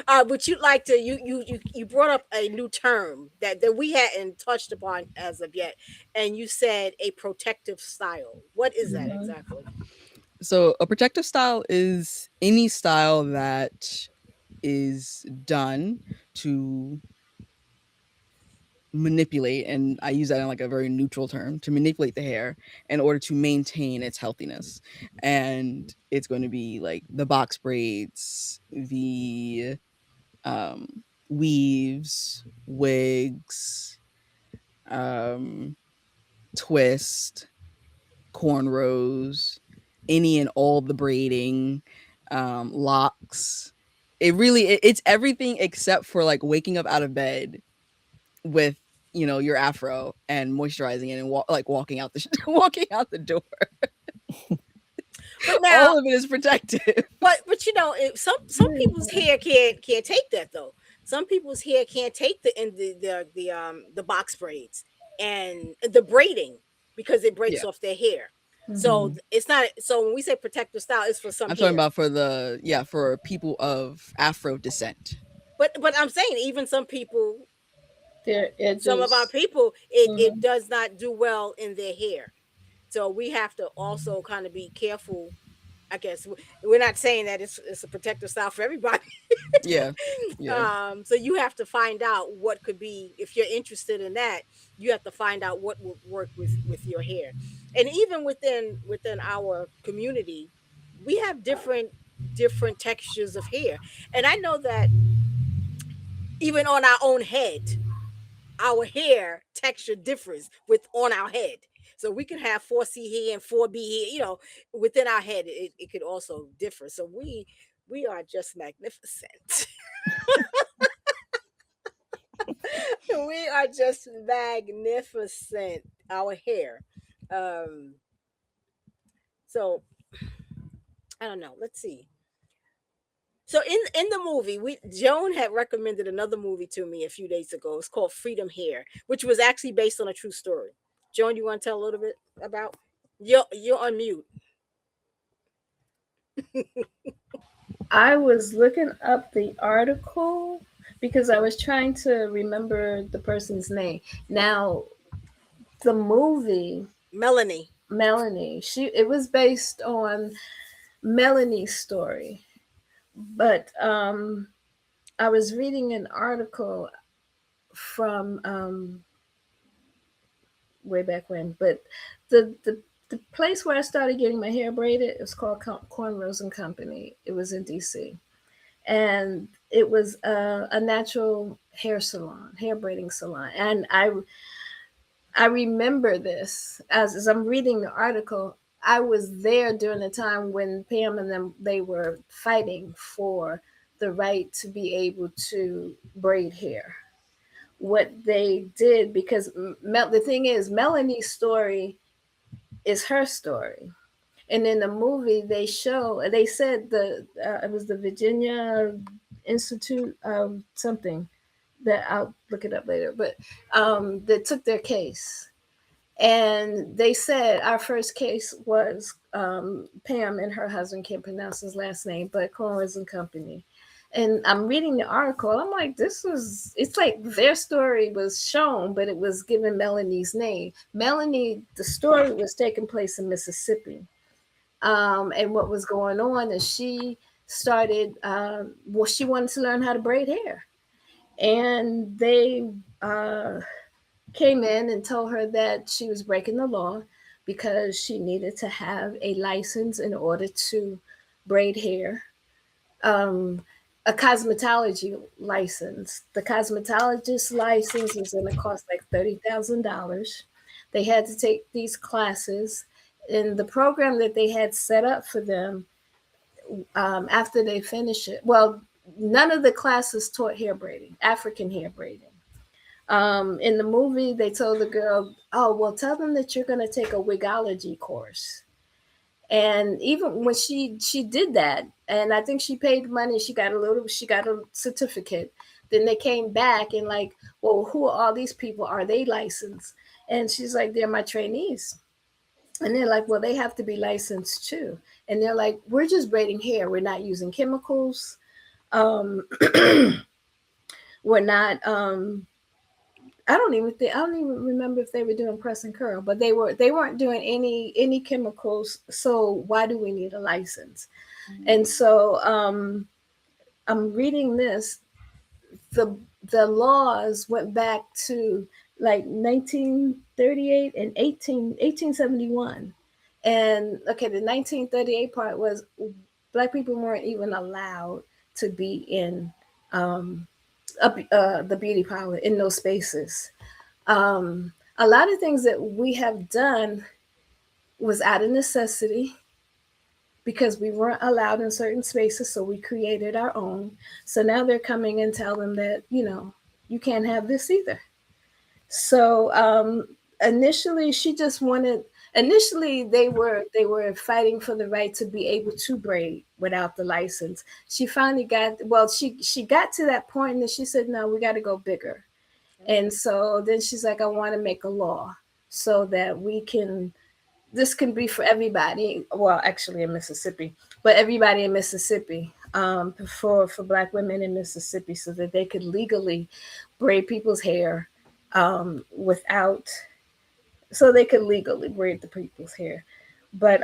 But you like to you brought up a new term that we hadn't touched upon as of yet, and you said a protective style. What is that Mhm. exactly? So a protective style is any style that is done to manipulate, and I use that in like a very neutral term, to manipulate the hair in order to maintain its healthiness. And it's going to be like the box braids, the weaves, wigs, um, twist, cornrows, any and all the braiding, locks. It's everything except for like waking up out of bed with your afro and moisturizing it and like walking out the walking out the door. But now, All of it is protective. but some people's hair can't take that though. Some people's hair can't take the box braids and the braiding because it breaks Yeah, off their hair. So Mhm. it's not, so when we say protective style, it's for some I'm talking hair. about for people of Afro descent. But I'm saying even some people, Their some of our edges. people, it Mhm. does not do well in their hair. So we have to also kind of be careful. I guess we're not saying that it's a protective style for everybody. Yeah, yeah, So you have to find out what could be, if you're interested in that, you have to find out what would work with your hair. And even within our community, we have different textures of hair. And I know that even on our own head, our hair texture differs with on our head. So we can have 4C hair and 4B hair, within our head it could also differ. So we are just magnificent. We are just magnificent. Our hair. Um, so I don't know. Let's see. So in the movie, we Joan had recommended another movie to me a few days ago. It's called Freedom Hair, which was actually based on a true story. Joan, you want to tell a little bit about? You're on mute. I was looking up the article because I was trying to remember the person's name. Now, the movie Melanie. Melanie, it was based on Melanie's story, but I was reading an article from way back when, but the place where I started getting my hair braided, it was called Cornrows and Company. It was in DC, and it was a natural hair salon, hair braiding salon. And I remember this as I'm reading the article. I was there during the time when Pam and them, they were fighting for the right to be able to braid hair. What they did, because the thing is, Melanie's story is her story. And in the movie, they said it was the Virginia Institute of something, that I'll look it up later, but that took their case. And they said our first case was Pam and her husband, can't pronounce his last name, but Cornrows and Company. And I'm reading the article. I'm like, it's like their story was shown, but it was given Melanie's name. Melanie, the story was taking place in Mississippi. And what was going on is she started, well, she wanted to learn how to braid hair. And they came in and told her that she was breaking the law because she needed to have a license in order to braid hair. Um, a cosmetology license. The cosmetologist license was going to cost like $30,000. They had to take these classes. In the program that they had set up for them, after they finish it, well, none of the classes taught hair braiding, African hair braiding. In the movie, they told the girl, "Oh, well, tell them that you're going to take a wigology course." And even when she did that, and I think she paid money, she got a certificate. Then they came back and like, "Well, who are all these people? Are they licensed?" And she's like, "They're my trainees." And they're like, "Well, they have to be licensed too." And they're like, "We're just braiding hair. We're not using chemicals. Um, we're not I don't even remember if they were doing press and curl, but they weren't doing any chemicals. So why do we need a license?" And so I'm reading this. The the laws went back to like 1938 and 1871. And okay, the 1938 part was black people weren't even allowed to be in um, the beauty parlor in those spaces. A lot of things that we have done was out of necessity because we weren't allowed in certain spaces, so we created our own. So now they're coming and tell them that, you can't have this either. So initially, she just wanted. Initially, they were fighting for the right to be able to braid without the license. She finally got well. She got to that point, and then she said, "No, we got to go bigger." And so then she's like, "I want to make a law so that this can be for everybody. Well, actually in Mississippi, but everybody in Mississippi, for Black women in Mississippi, so that they could legally braid people's hair without, so they could legally braid the people's hair." But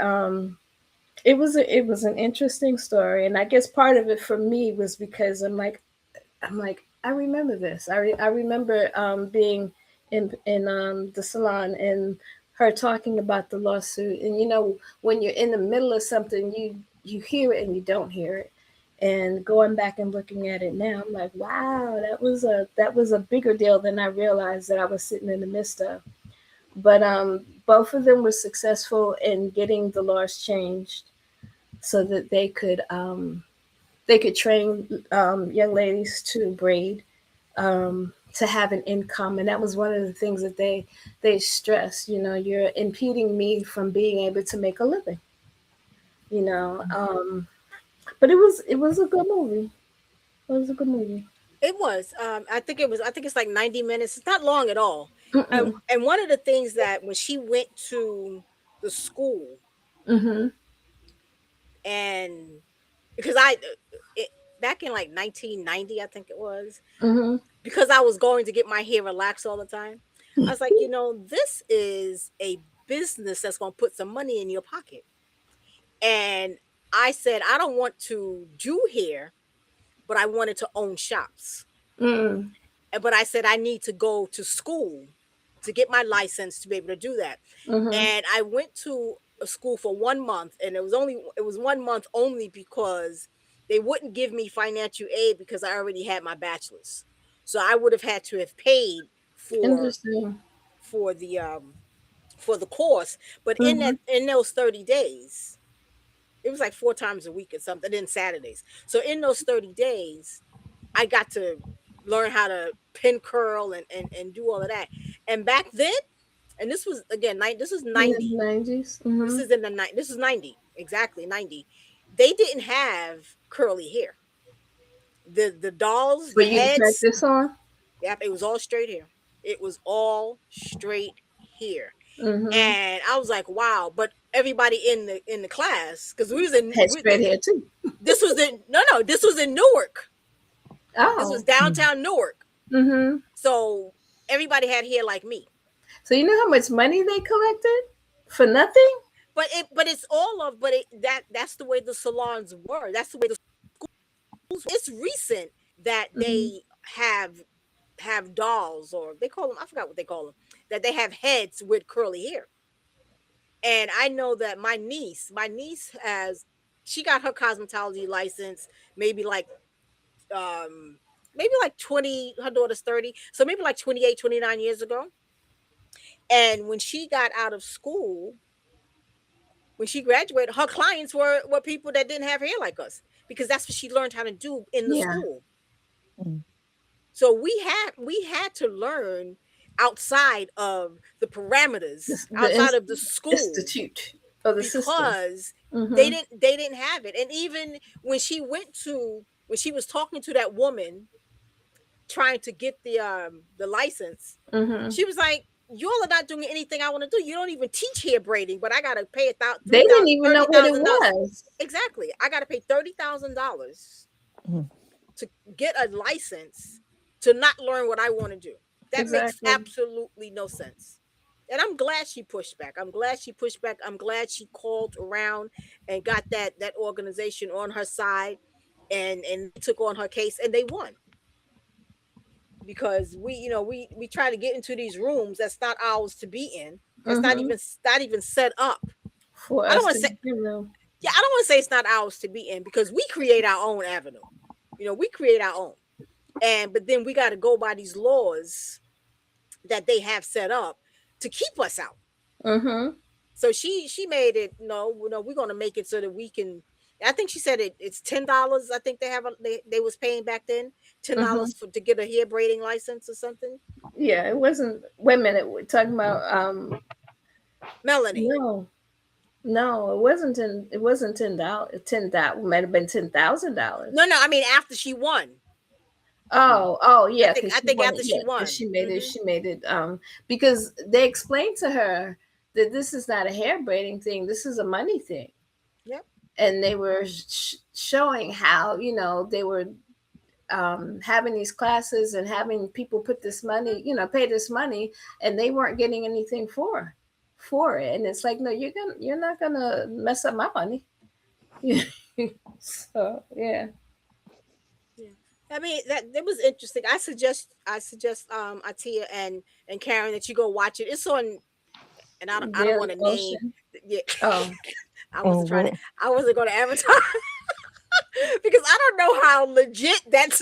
it was an interesting story, and I guess part of it for me was because I'm like, I remember this. I remember being in the salon and her talking about the lawsuit. And when you're in the middle of something, you hear it and you don't hear it. And going back and looking at it now, I'm like, wow, that was a bigger deal than I realized that I was sitting in the midst of. But both of them were successful in getting the laws changed so that they could train young ladies to braid, to have an income. And that was one of the things that they stressed. You're impeding me from being able to make a living. You know, um, but it was a good movie. It was a good movie. It was. I think it was. I think it's like 90 minutes. It's not long at all. And Mm-mm. and one of the things that when she went to the school, Mhm. and because it, back in like 1990, I think it was, Mhm. because I was going to get my hair relaxed all the time. I was like, this is a business that's going to put some money in your pocket. And I said, I don't want to do hair, but I wanted to own shops. Mm. But I said I need to go to school to get my license to be able to do that. Mhm. And I went to a school for 1 month, and it was 1 month only because they wouldn't give me financial aid because I already had my bachelor's. So I would have had to have paid for Interesting. for the um for the course. But Mhm. in those 30 days, it was like 4 times a week or something, then Saturdays. So in those 30 days, I got to learn how to pin curl and do all of that. And back then, and this was again, this was In the 90. 90s. This Mhm. is in the night. This is 90 exactly 90. They didn't have curly hair. The dolls, For the you to heads, practice on. yep, it was all straight hair. It was all straight hair, Mhm. and I was like, wow. But everybody in the class, because Had straight hair too. this was in no, this was in Newark. This was Oh. downtown Newark. Mhm. So everybody had hair like me. So you know how much money they collected for nothing? But it's all of but it that's the way the salons were. That's the way the schools. It's recent that Mhm. they have dolls, or they call them, I forgot what they call them, that they have heads with curly hair. And I know that my niece has, she got her cosmetology license maybe like um maybe like 20, her daughter's 30, so maybe like 28, 29 years ago. And when she got out of school, when she graduated, her clients were people that didn't have hair like us, because that's what she learned how to do in the Yeah. school. Mm. So we had to learn outside of the parameters, outside of the school, Institute of the system. because they Mm-hmm. didn't have it. And even when she was talking to that woman trying to get the license, Mm-hmm. she was like, "You all are not doing anything I want to do. You don't even teach hair braiding, but I gotta pay They didn't even know what it $30,000. was. Exactly, I gotta pay $30,000 Mm. to get a license to not learn what I want to do. That makes Exactly. absolutely no sense." And I'm glad she pushed back. I'm glad she pushed back. I'm glad she called around and got that organization on her side, and took on her case, and they won. Because we try to get into these rooms that's not ours to be in. That's Mm-hmm. not even set up. For I don't us want to, to say you know. Yeah, I don't want to say it's not ours to be in, because we create our own avenue. We create our own. And but then we got to go by these laws that they have set up to keep us out. Mm-hmm. So she made it, no, we're going to make it so that we can. I think she said it's $10. I think they was paying back then Mm-hmm. $10 to get a hair braiding license or something. Yeah, it wasn't. Wait a minute, we're talking about Melanie. no, no, it wasn't ten. It wasn't $10. 10,000 might have been $10,000. No, I mean after she won. Oh, yeah, because I she think wanted, after she yeah, because won. she made it. She made it. Because they explained to her that this is not a hair braiding thing. This is a money thing, Yep. and they were showing how they were having these classes and having people put this money, pay this money, and they weren't getting anything for it. And it's like, no, you're not gonna mess up my money. So yeah. Yeah. I mean that was interesting. I suggest Atia and Karen that you go watch it. It's on, and I don't Daily want to name. motion. Yeah. Oh. Oh, what? I wasn't going to advertise because I don't know how legit that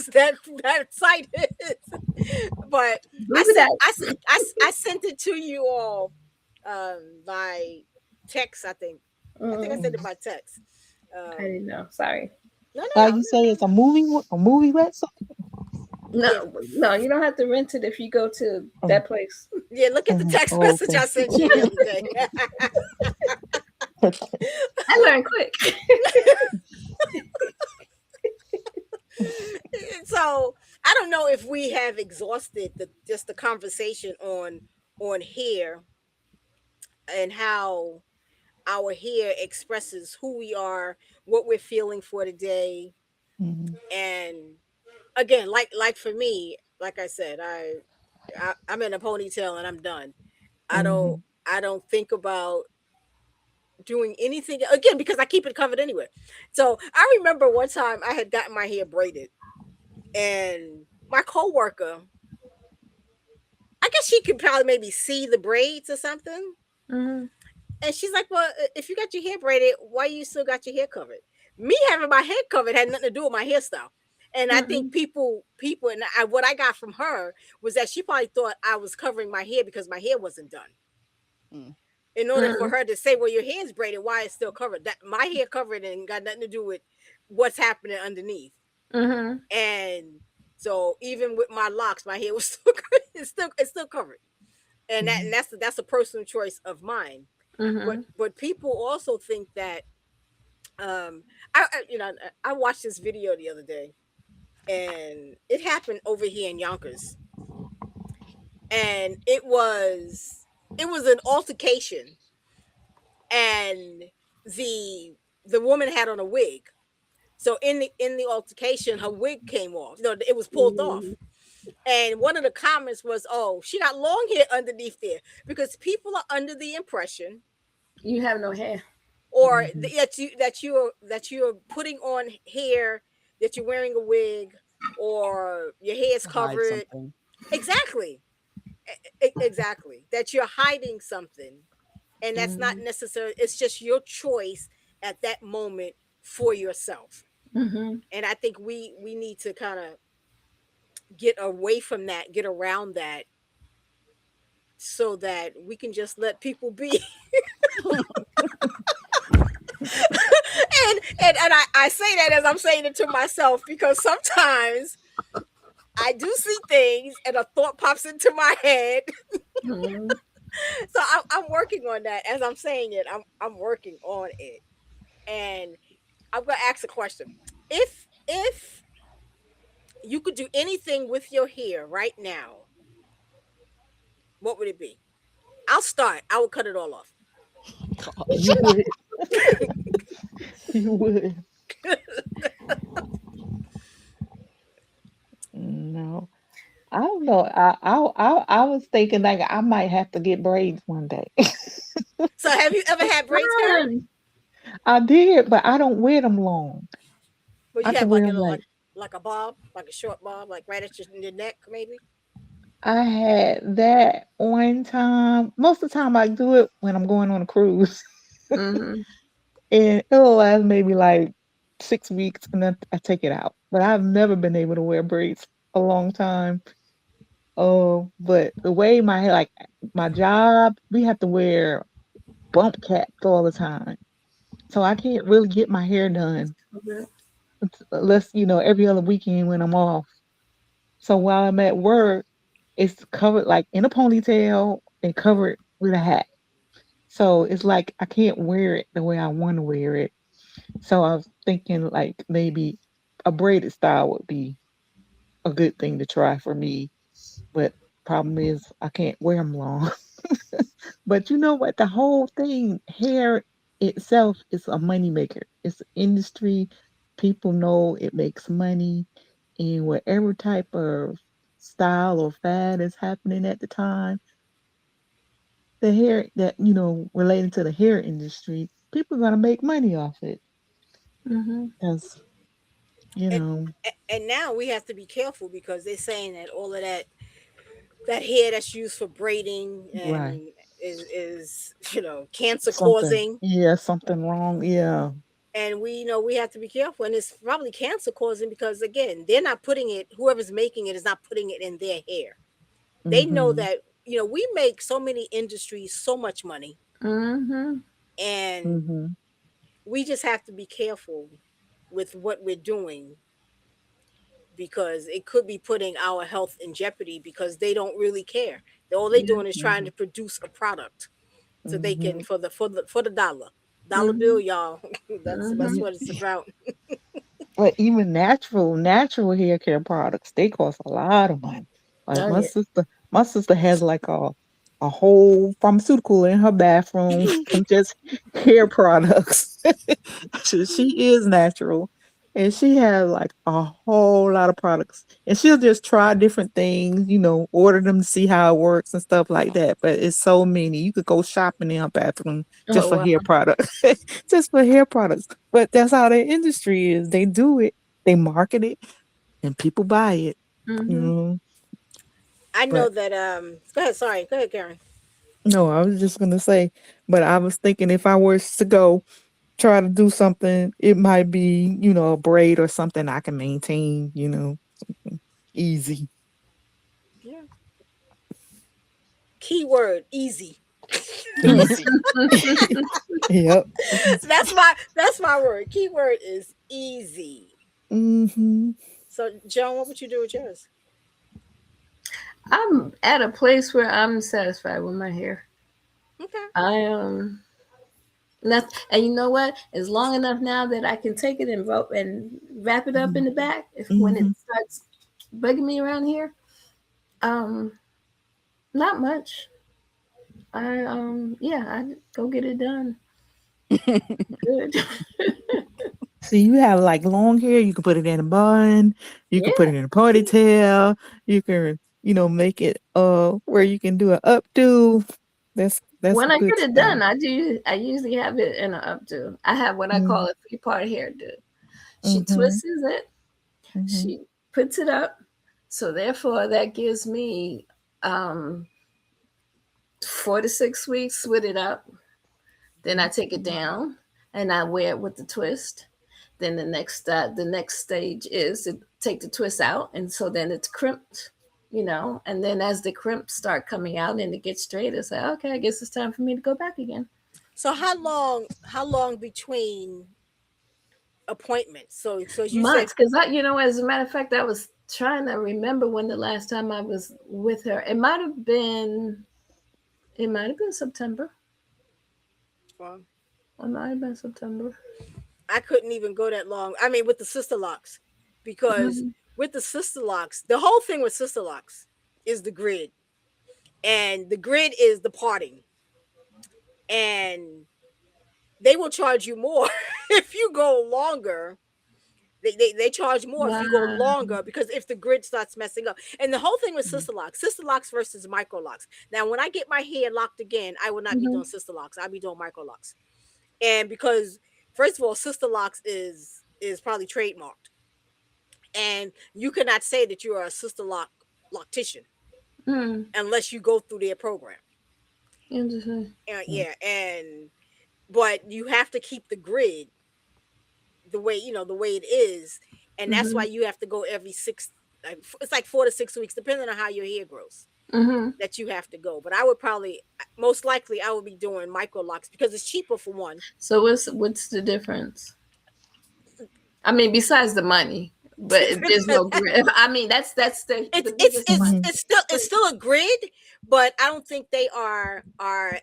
site is. But Leave it at. I sent it to you all by text. I think I Mm, sent it Mm. by text. I Um, didn't know. Sorry. no, no, Like no, you no, say, no, it's a no. movie website. Yeah, No, no, you don't have to rent it if you go to Oh, that place. yeah. Look at the oh, text oh, message okay. I sent you the other day. I learned quick. So I don't know if we have exhausted the conversation on hair, and how our hair expresses who we are, what we're feeling for the day. Mhm. And again, like for me, like I said, I'm in a ponytail and I'm done. I don't Mhm. I don't think about doing anything again because I keep it covered anyway. So I remember one time I had gotten my hair braided, and my coworker, I guess she could probably maybe see the braids or something. Hmm. And she's like, "Well, if you got your hair braided, why you still got your hair covered?" Me having my head covered had nothing to do with my hairstyle. And I think Hmm. people, and what I got from her was that she probably thought I was covering my hair because my hair wasn't done. Mm. In order for Hmm. her to say, "Well, your hair's braided, why it's still covered?" That my hair covered and got nothing to do with what's happening underneath. Hmm. And so even with my locks, my hair was still it's still covered. And Mhm. that's a personal choice of mine. but Hmm. but people also think that I watched this video the other day, and it happened over here in Yonkers, and it was an altercation, and the the woman had on a wig. So in the altercation, her wig came off. It was pulled off. And one of the comments was, "Oh, she got long hair underneath there," because people are under the impression, You have no hair. or Mhm. that you're putting on hair, that you're wearing a wig, or your hair is To hide covered. something. Exactly. Exactly, that you're hiding something, and that's not Hmm. necessary. It's just your choice at that moment for yourself. Hmm. And I think we need to kind of get away from that, get around that, so that we can just let people be. And I say that as I'm saying it to myself because sometimes I do see things and a thought pops into my head. Mhm. So I'm working on that as I'm saying it. I'm working on it, and I'm gonna ask a question. If you could do anything with your hair right now, what would it be? I'll start. I will cut it all off. Gosh. You would. You would. No. I don't know. I was thinking like I might have to get braids one day. So have you ever It's had braids, Karen? fun. I did, but I don't wear them long. Well, I you can have wear like a them like like a bob, like a short bob, like right at your neck, maybe. I had that one time. Most of the time I do it when I'm going on a cruise. Mhm. And it'll last maybe like 6 weeks and then I take it out. But I've never been able to wear braids a long time. Oh, but the way my hair, like my job, we have to wear bump caps all the time. So I can't really get my hair done Okay. unless, every other weekend when I'm off. So while I'm at work, it's covered like in a ponytail and covered with a hat. So it's like I can't wear it the way I want to wear it. So I was thinking like maybe a braided style would be a good thing to try for me. But problem is I can't wear them long. But you know what? The whole thing, hair itself is a money maker. It's an industry. People know it makes money. And whatever type of style or fad is happening at the time, the hair that, relating to the hair industry, people are going to make money off it. Mhm. Because, you And know, and now we have to be careful because they're saying that all of that hair that's used for braiding right. and is cancer Something, causing, yeah, something wrong. Yeah. and we have to be careful, and it's probably cancer causing because again they're not putting it, whoever's making it is not putting it in their hair. They know Mm-hmm. that we make so many industries so much money, Mhm. and Mm-hmm. we just have to be careful with what we're doing because it could be putting our health in jeopardy because they don't really care. All they're Yeah. doing is trying Mm-hmm. to produce a product so they Mm-hmm. can for the dollar bill, Mhm. y'all. That's Mhm. what it's about. But even natural hair care products, they cost a lot of money. Like Oh my yeah. sister, my sister has like a whole pharmaceutical in her bathroom from just hair products. She is natural, and she has like a whole lot of products. And she'll just try different things, order them to see how it works and stuff like that. But it's so many. You could go shopping in her bathroom just Oh for wow. hair products, just for hair products. But that's how their industry is. They do it, they market it, and people buy it. You Mhm. know. I know But that. Go ahead. Sorry. Go ahead, Karen. no, I was just gonna say. But I was thinking if I was to go try to do something, it might be, a braid or something I can maintain, something easy. Yeah. Keyword easy. Easy. Yep. Easy. That's my word. Keyword is easy. Hmm. So, Joan, what would you do with yours? I'm at a place where I'm satisfied with my hair. Okay. I Not, and you know what? It's long enough now that I can take it and wrap it up in the back. If when it Hmm. starts bugging me around here, um, not much. Yeah, I go get it done. Good. So you have like long hair, you can put it in a bun, you can put Yeah. it in a ponytail, you can, make it where you can do an updo. That's When I good get it stuff. done, I usually have it in an updo. I have what I call a 3-part hairdo. She Mm-hmm. twists it, Mm-hmm. she puts it up, so therefore that gives me um 4 to 6 weeks with it up. Then I take it down and I wear it with the twist. Then the next stage is to take the twist out, and so then it's crimped, And then as the crimps start coming out and it gets straight, it's like okay, I guess it's time for me to go back again. So how long between appointments? So as you said, Months, because as a matter of fact, I was trying to remember when the last time I was with her. It might have been September. well, It might have been September. I couldn't even go that long. I mean, with the sister locks, because Mhm. with the sister locks, the whole thing with sister locks is the grid, and the grid is the parting, and they will charge you more if you go longer. They charge more if you go Wow. longer, because if the grid starts messing up. And the whole thing with sister locks versus micro locks. Now, when I get my hair locked again, I will not be Hmm. doing sister locks. I'll be doing micro locks. And because first of all, sister locks is probably trademarked, and you cannot say that you are a sister loctician Mm. unless you go through their program. Interesting. Yeah, and but you have to keep the grid the way it is, and that's why Hmm. you have to go every six. It's like 4 to 6 weeks, depending on how your hair grows. Hmm. That you have to go, but I would probably, most likely, I would be doing micro locks because it's cheaper for one. So what's the difference? I mean, besides the money, but there's no grip. I mean, that's the it's it's biggest it's one. Mhm. it's still it's still a grid, but I don't think they are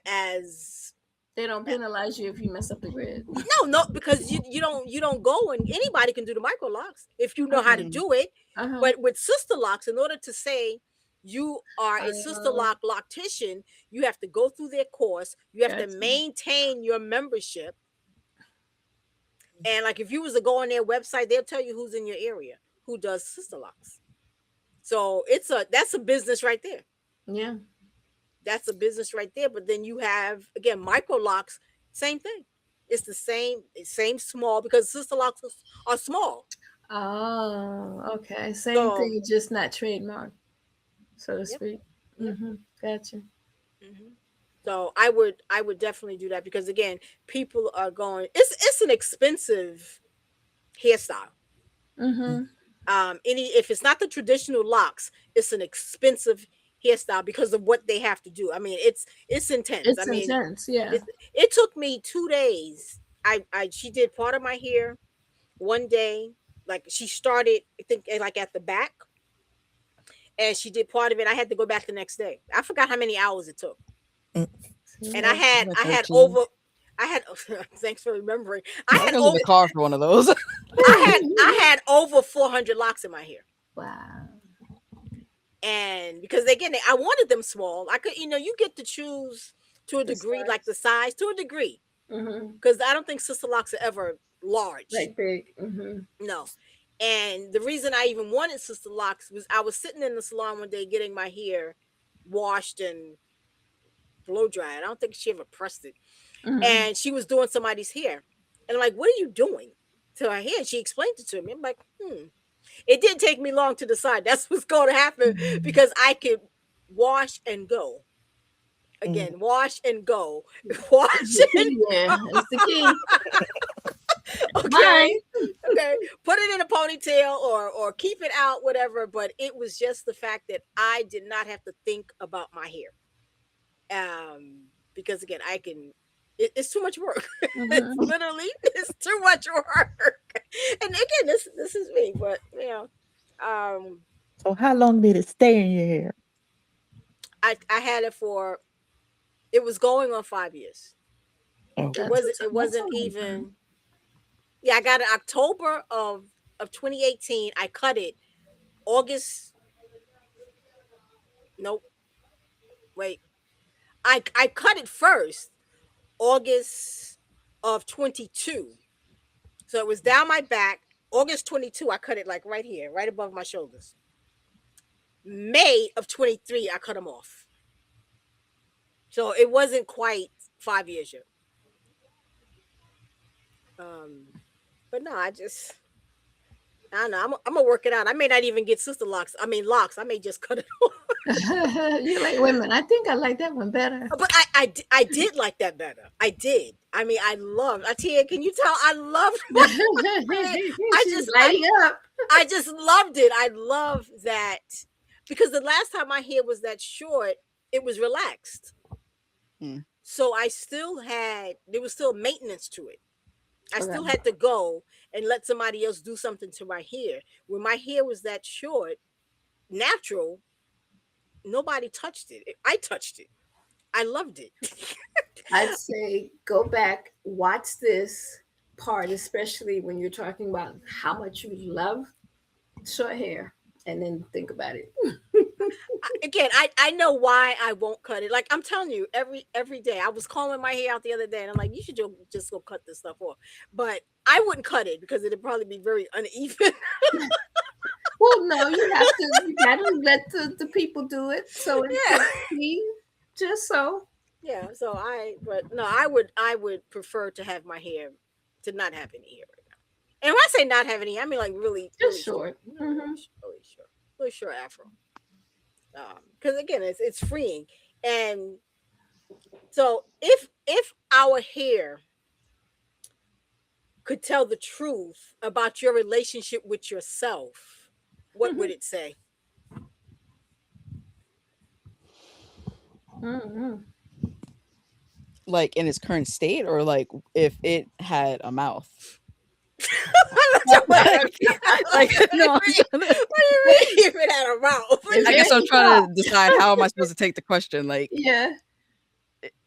as They don't penalize you if you mess up the grid. no, because you don't go, and anybody can do the micro locks if you know how to Okay. do it. Uh-huh. But with sister locks, in order to say you are a sister Uh, loctician, you have to go through their course. You have to gotcha. maintain your membership, and like if you was to go on their website, they'll tell you who's in your area who does sister locks. So that's a business right there. Yeah. That's a business right there. But then you have again micro locks, same thing. It's the same small, because sister locks are small. Oh, okay. Same So thing, just not trademark, so to yep, speak. yep. Gotcha. Hmm. So I would definitely do that, because again, people are going. It's an expensive hairstyle. Mm-hmm. Any if it's not the traditional locks, it's an expensive hairstyle because of what they have to do. I mean, it's intense. I It's mean, intense, yeah. it took me 2 days. I she did part of my hair one day. Like she started, I think, like at the back, and she did part of it. I had to go back the next day. I forgot how many hours it took, Mm. See, and I that's had Like I had 13. over. I had thanks for remembering. I I had was in over the car for one of those. I had over 400 locks in my hair. wow. And because again, I wanted them small. I could, you get to choose to a The degree, like the size. size to a degree, Mm-hmm. because I don't think sister locks are ever large. Like big. Mm-hmm. No. And the reason I even wanted sister locks was I was sitting in the salon one day getting my hair washed and blow dried. I don't think she ever pressed it. Mm-hmm. And she was doing somebody's hair. And I'm like, what are you doing to her hair? And she explained it to me. I'm like, It didn't take me long to decide that's what's going to happen, because I could wash and go. Mhm. Again, wash and go. Wash The and key, yeah, it's the key. okay. Mine. Okay. Put it in a ponytail or keep it out, whatever. But it was just the fact that I did not have to think about my hair. Because again, it's too much work. It's Mm-hmm. literally it's too much work. And again, this is me, but um So how long did it stay in your hair? I had it for, it was going on 5 years. Oh, It That's wasn't a, it that's a wasn't long time. even, yeah, I got it October of 2018. I cut it August. Nope. Wait. I cut it first August of 22. So it was down my back. August 22, I cut it like right here, right above my shoulders. May of 23, I cut them off. So it wasn't quite 5 years yet. Um, but no, I don't know. I'm gonna work it out. I may not even get sister locks. I mean locks. I may just cut it off. You're like, wait a minute. I think I like that one better. But I did like that better. I did. I mean, I loved. I tell you, can you tell? I loved. I She's just lighting up. I just loved it. I love that, because the last time my hair was that short, it was relaxed. Mm. So I still had, there was still maintenance to it. I still Okay. had to go and let somebody else do something to my hair. When my hair was that short, natural, nobody touched it. I touched it. I loved it. I'd say go back, watch this part, especially when you're talking about how much you love short hair, and then think about it. Again, I know why I won't cut it. Like I'm telling you, every day. I was combing my hair out the other day, and I'm like, you should just go cut this stuff off. But I wouldn't cut it because it'd probably be very uneven. Well, no, you gotta let the people do it so it Yeah. can be just so. Yeah. So but no, I would prefer to have my hair, to not have any hair right now. And when I say not have any, I mean like really, Just really short, short. Hmm. really short afro. Because again, it's freeing. And so if our hair could tell the truth about your relationship with yourself, what would it say? Hmm. Like in its current state, or like if it had a mouth. What Like do no, you mean if it had a mouth? If I guess I'm any trying thought, to decide how am I supposed to take the question. Like, yeah.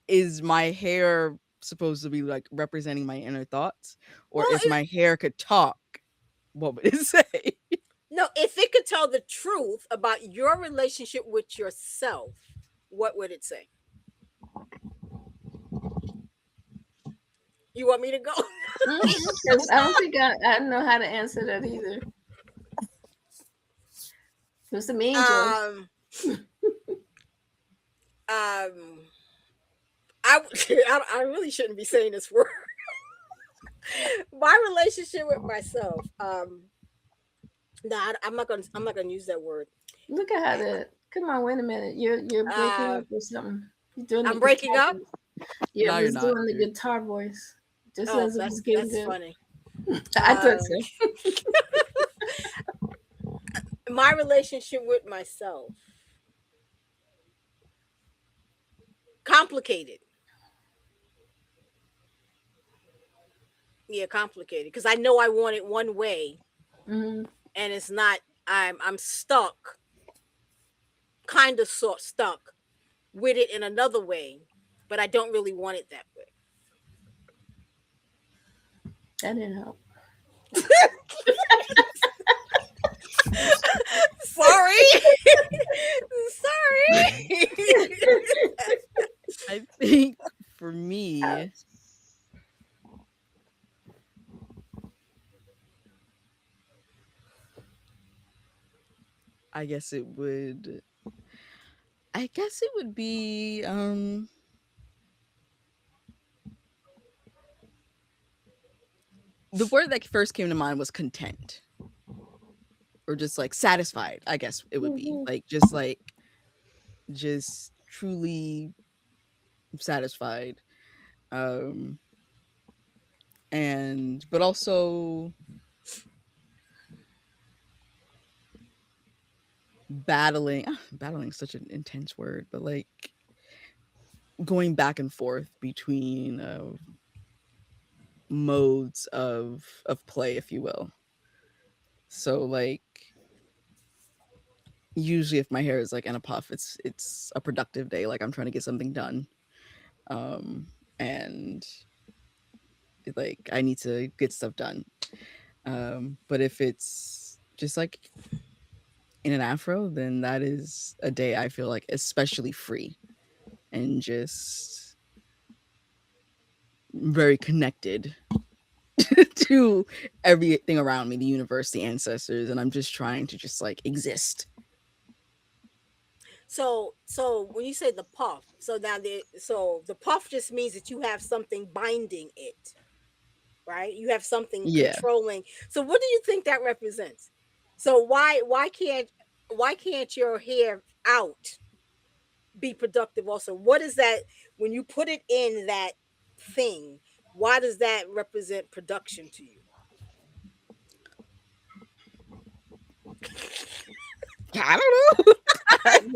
is my hair supposed to be like representing my inner thoughts, or Well, if my hair could talk, what would it say? no, if it could tell the truth about your relationship with yourself, what would it say? You want me to go? Because I don't think I know how to answer that either. It's the mean Joe. um, um, I, I really shouldn't be saying this word. My relationship with myself. No, I'm not gonna use that word. Look at how the. Come on, wait a minute. You're breaking Uh, up or something. You're doing the I'm breaking guitar up. voice. Yeah, No, you're was not, doing the dude. guitar voice. Just Oh, as it was getting that's good. funny. I thought Um, so. my relationship with myself, complicated. Yeah, complicated because I know I want it one way, Hmm. and it's not. I'm stuck, kind of sort stuck with it in another way, but I don't really want it that way. That didn't help. Sorry, sorry. I think for me, Ouch. I guess it would. I guess it would be. The word that first came to mind was content, or just like satisfied. I guess it would be Mhm. just truly satisfied. Um, and but also battling is such an intense word, but like going back and forth between modes of play, if you will. So like usually if my hair is like in a puff, it's a productive day, like I'm trying to get something done. And like I need to get stuff done. But if it's just like in an afro, then that is a day I feel like especially free and just very connected to everything around me, the universe, the ancestors, and I'm just trying to just like exist. So when you say the puff, so the puff just means that you have something binding it, right? You have something Yeah. controlling. So what do you think that represents? So why can't your hair out be productive also? What is that when you put it in that thing? Why does that represent production to you? I don't know.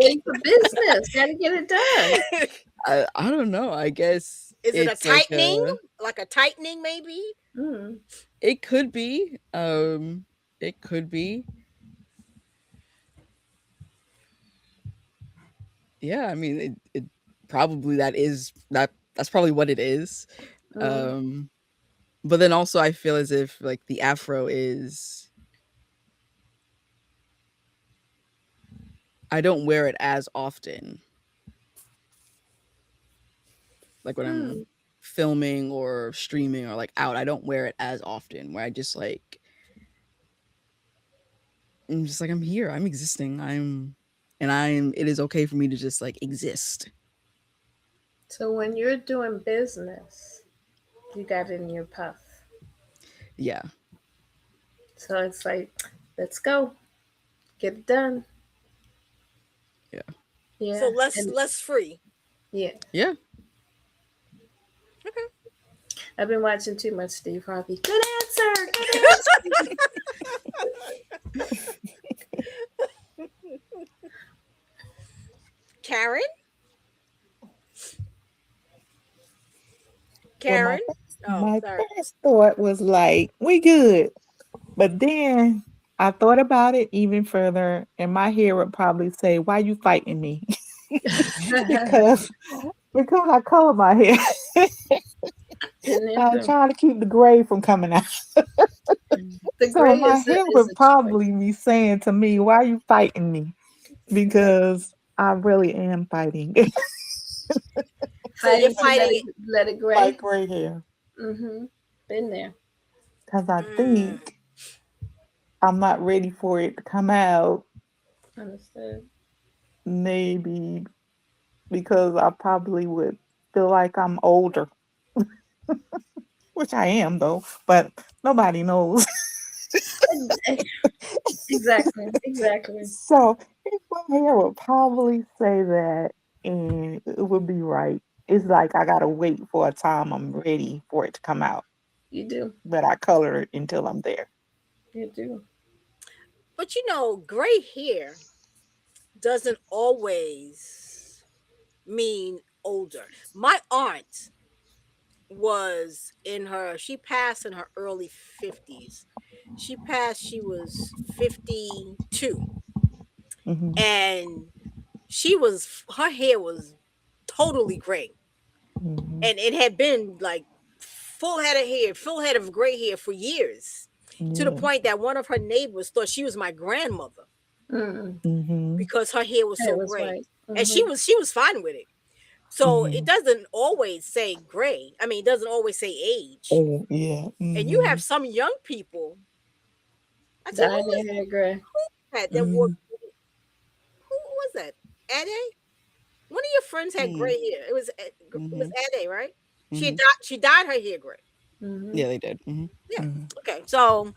Ready for business. Got to get it done. I don't know. I guess Is it a it's like tightening? a. Like a tightening, maybe? Mm. It could be. It could be. Yeah, I mean, it probably that's probably what it is. Mm. Um, but then also I feel as if like the afro is I don't wear it as often. Like when I'm Mm. filming or streaming or like out, I don't wear it as often. Where I just like I'm just like I'm here, I'm existing, I'm. It is okay for me to just like exist. So when you're doing business, you got it in your puff. Yeah, So it's like, let's go, get it done. yeah, So Yeah, and less free. yeah, yeah. Okay. I've been watching too much Steve Harvey. Good answer. Good answer. Karen? Well, my Karen? first, Oh, my sorry. first thought was like, we good. But then I thought about it even further, and my hair would probably say, "Why you fighting me?" because because I color my hair. Didn't I'm answer. trying to keep the gray from coming out. The So gray my is hair is would a choice. probably be saying to me, "Why you fighting me?" Because I really am fighting So you're Fighting to fighting. let it my gray. gray hair. Mm-hmm. Been there. Because I Mm, think I'm not ready for it to come out. Understood. Maybe because I probably would feel like I'm older, which I am though, but nobody knows. Exactly. Exactly. So my hair would probably say that, and it would be right. It's like I gotta wait for a time I'm ready for it to come out, You do. but I color it until I'm there. You do. but gray hair doesn't always mean older. My aunt she passed in her early 50s. She passed, she was 52. Hmm. And her hair was totally gray. Hmm. And it had been like full head of gray hair for years. To the Yeah. point that one of her neighbors thought she was my grandmother Mm. Hmm. because her hair was It so was gray. right. And Mm-hmm. she was fine with it. So it Hmm. doesn't always say gray. I mean, it doesn't always say age. Oh yeah. And you Hmm. have some young people. I said, Dyed their hair gray. that wore Hmm. who was that? Ade? One of your friends had Mm, gray hair. It was mhm, Ade, right? mhm. She dyed her hair gray. Mm-hmm. Yeah, they did. Mhm. Yeah. Hmm. Okay. So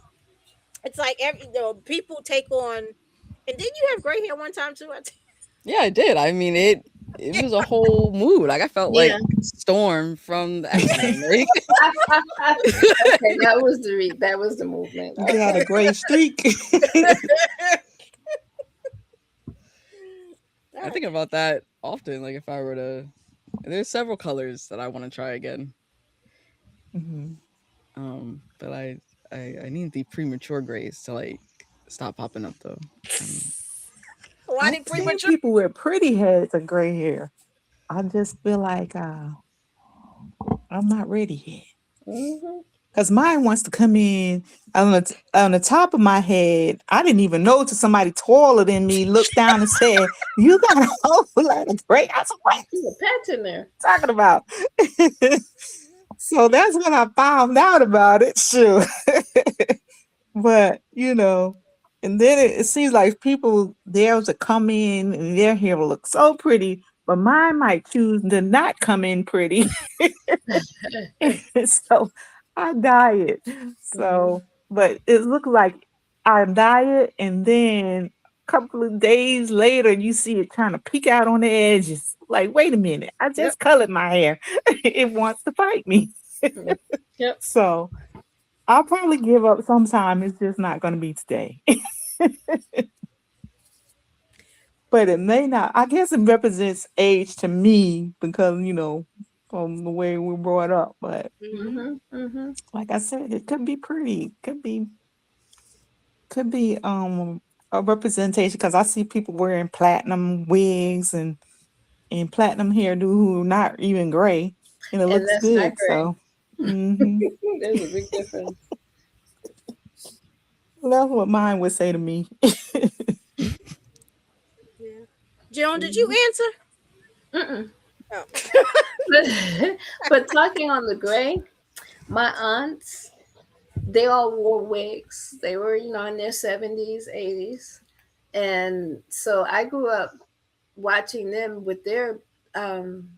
it's like people take on, and didn't you have gray hair one time too? Yeah, I did. I mean, it was a whole mood. Like I felt Yeah. like Storm from the X-Men. Like Okay, that was the movement. You got a Okay. gray streak. I All think about that often. Like if I were to, there's several colors that I want to try again. Hmm. But I need the premature grays to like stop popping up though. Um, Why I've did seen premature? people with pretty heads and gray hair. I just feel like I'm not ready yet. Mm-hmm. Cause mine wants to come in on the top of my head. I didn't even know till somebody taller than me looked down and said, "You got a whole lot of gray." I said, "What are See the patch in there. you talking about?" So that's when I found out about it. Sure, but and then it seems like people there to come in and their hair will look so pretty, but mine might choose to not come in pretty. So I diet. Mm-hmm. But it looked like I diet, and then a couple of days later, you see it kind of peek out on the edges. Like, wait a minute, I Yep. just colored my hair. It wants to fight me. Mm. Yep. So I'll probably give up sometime. It's just not going to be today. but it may not. I guess it represents age to me because from the way we were brought up. But Hmm. Mhm. Mhm. like I said, it could be pretty. Could be a representation because I see people wearing platinum wigs and platinum hairdo who are not even gray, and it And looks that's not good. gray. So, hmm There's a big difference. that's what mine would say to me. Yeah. Joan, did you Mhm. answer? Mm-mm. Oh. But, but talking on the gray, my aunts, they all wore wigs. They were, in their 70s, 80s. And so I grew up watching them with their, um,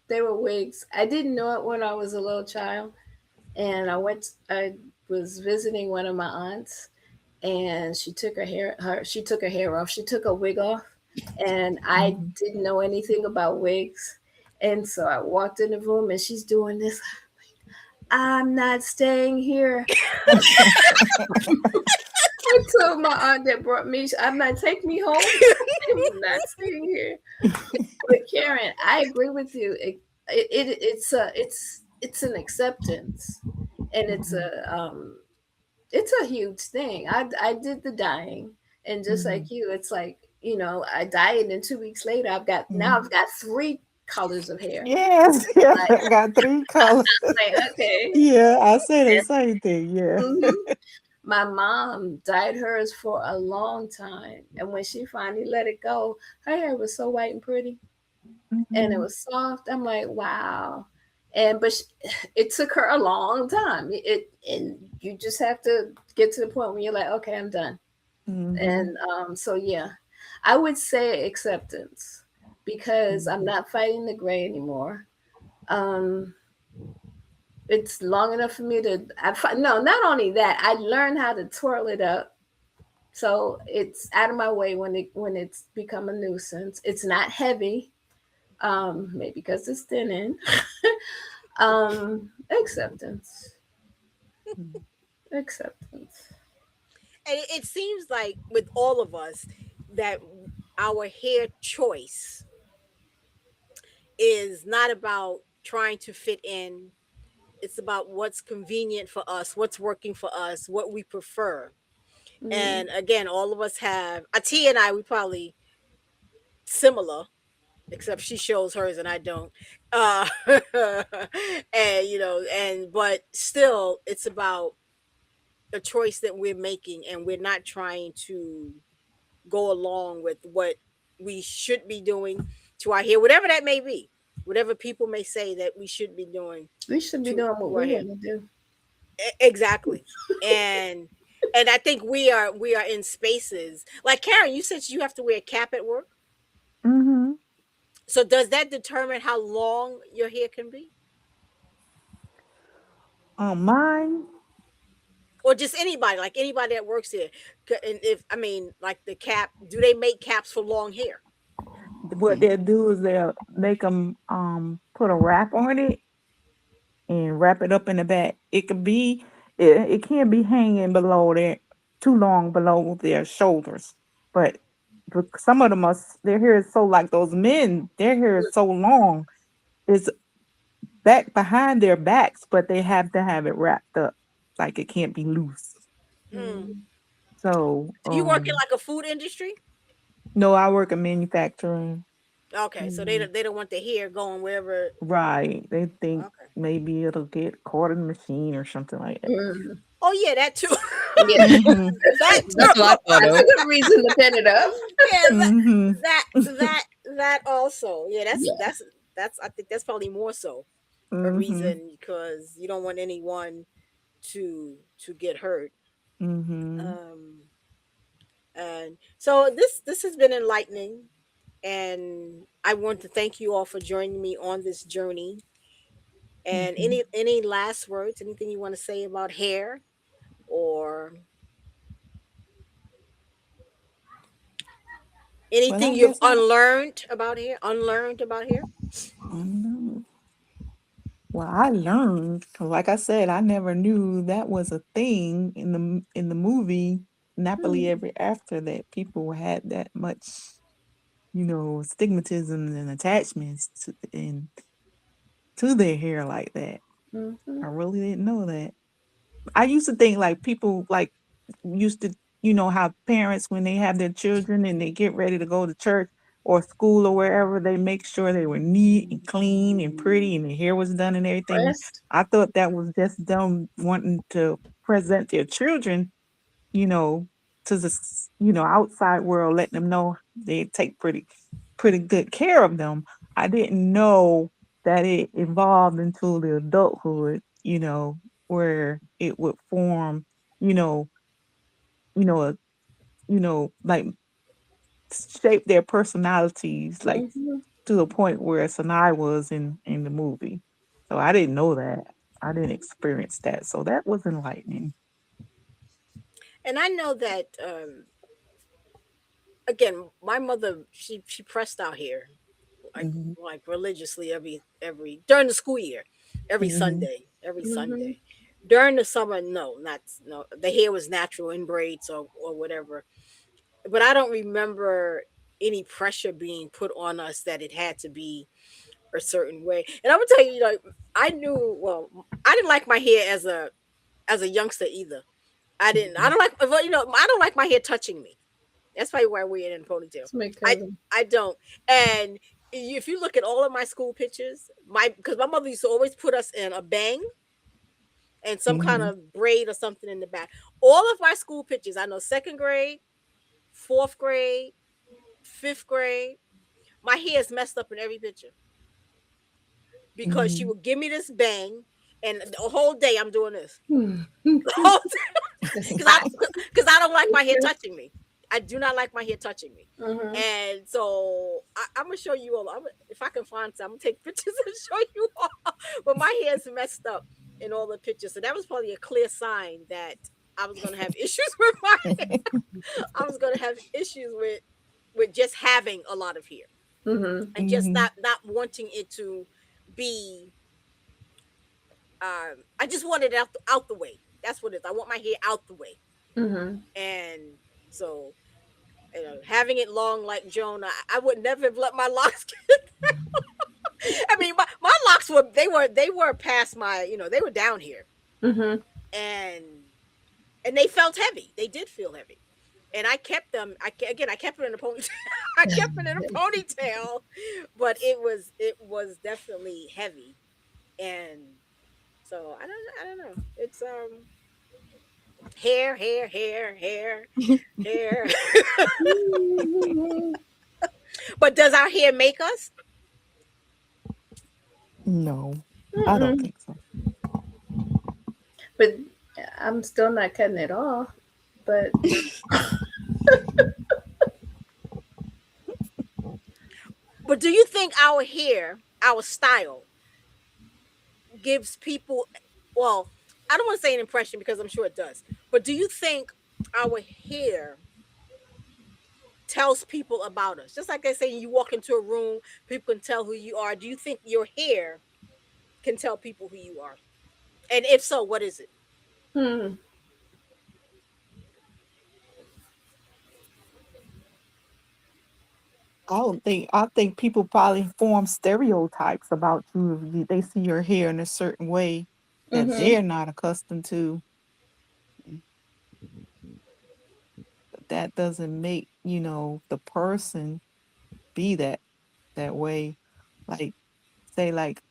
they were wigs. I didn't know it when I was a little child. And I was visiting one of my aunts, and she took her hair off. She took a wig off, and I Mhm. didn't know anything about wigs. And so I walked in the room, and she's doing this. I'm not staying here. I told my aunt that brought me, I'm not, take me home. I'm not staying here. But Karen, I agree with you. It's an acceptance, and Mhm. it's a huge thing. I did the dyeing, and just like Mhm. you, it's like, I dyed, and 2 weeks later, Mhm. I've got three colors of hair. Yes, yeah, Like, I got three colors. okay. Yeah, I say the same thing. Yeah. Hmm. My mom dyed hers for a long time, and when she finally let it go, her hair was so white and pretty, and it Mhm. was soft. I'm like, wow. But it took her a long time. And you just have to get to the point where you're like, okay, I'm done. Mhm. And so yeah, I would say acceptance, because I'm Mhm. not fighting the gray anymore. Um, it's long enough for me to. No, not only that, I learned how to twirl it up, so it's out of my way when it's become a nuisance. It's not heavy, maybe because it's thinning. Acceptance, Mhm. acceptance. And it seems like with all of us that our hair choice is not about trying to fit in. It's about what's convenient for us, what's working for us, what we prefer. Mm. And again, all of us have Atia and I, we probably similar, except she shows hers and I don't. Uh and but still it's about a choice that we're making, and we're not trying to go along with what we should be doing to our hair, whatever that may be, whatever people may say that we should be doing We should be to, doing what our we hair. want to do. Exactly. And I think we are in spaces like Karen. You said you have to wear a cap at work. Mhm. So does that determine how long your hair can be, Mine, or just anybody, like anybody that works here? And if I mean, like the cap, do they make caps for long hair? what they'll do is they'll make them put a wrap on it and wrap it up in the back. It can be hanging below their too long below their shoulders, but some of them their hair is so like those men. Their hair is so long. It's back behind their backs, but they have to have it wrapped up, like it can't be loose. Mm. Mm. So, Do you work in like a food industry? no, I work in manufacturing. Okay, so they Mm, don't want the hair going wherever. right. They think Okay. maybe it'll get caught in the machine or something like that. Mm. Oh yeah, that too. Yeah, Mhm. That That's what I too. thought that's of. a good reason to pin it up. Yeah, Mhm. that that that also. Yeah, Yeah. that's I think that's probably more so a Mhm. reason, because you don't want anyone to get hurt. Mhm. Um and so this has been enlightening, and I want to thank you all for joining me on this journey. And Mhm. any last words, anything you want to say about hair, or Well, anything I you've guess unlearned about hair? I well, I learned, 'cause like I said, I never knew that was a thing in the movie. Nappily Ever After that people had that much, stigmatism and attachments to their hair like that. Mm-hmm. I really didn't know that. I used to think like people like used to, how parents when they have their children and they get ready to go to church or school or wherever, they make sure they were neat and clean and pretty and their hair was done and everything. Rest. I thought that was just them wanting to present their children, you know, to the outside world, letting them know they take pretty good care of them. I didn't know that it evolved into the adulthood, where it would form, you know, a, like shape their personalities, like Mm-hmm. to the point where Sanaa was in the movie. So I didn't know that. I didn't experience that. So that was enlightening. And I know that again, my mother she pressed our hair like Hmm. religiously every during the school year, every Hmm. Sunday, every Mm-hmm. Sunday. During the summer, no, not no. The hair was natural in braids or whatever. But I don't remember any pressure being put on us that it had to be a certain way. And I would tell you, I knew well, I didn't like my hair as a youngster either. I didn't. I Hmm. don't like. Well, I don't like my hair touching me. That's probably why I wear it in a ponytail. It's my I cousin. I don't. And if you look at all of my school pictures, my because my mother used to always put us in a bang and some kind Hmm. of braid or something in the back. All of my school pictures, I know second grade, fourth grade, fifth grade, my hair is messed up in every picture because she Hmm. would give me this bang, and the whole day I'm doing this. Hmm. The whole That's because I don't like my hair okay. touching me. I do not like my hair touching me. Mm-hmm. And so I'm gonna show you all. If I can find some, I'm gonna take pictures and show you all. But my hair's messed up in all the pictures, so that was probably a clear sign that I was gonna have issues with my hair. I was gonna have issues with just having a lot of hair Mm-hmm. and just Hmm. not wanting it to be. I just wanted it out the way. That's what it is. I want my hair out the way, Mm-hmm. and so having it long like Joan, I would never have let my locks. I mean, my locks were past my they were down here, Mm-hmm. and they felt heavy. They did feel heavy, and I kept them. I kept it in a ponytail. I kept it in a ponytail, but it was definitely heavy, and so I don't know. It's hair, hair, hair, hair, hair. But does our hair make us? No, I don't Mm-mm. think so. But I'm still not cutting it off. But But do you think our hair, our style, gives people, well, I don't want to say an impression because I'm sure it does, but do you think our hair tells people about us? Just like they say, you walk into a room, people can tell who you are. Do you think your hair can tell people who you are? And if so, what is it? hmm. I don't think. I think people probably form stereotypes about you if they see your hair in a certain way that Mm-hmm. they're not accustomed to. But that doesn't make the person be that way. Like say like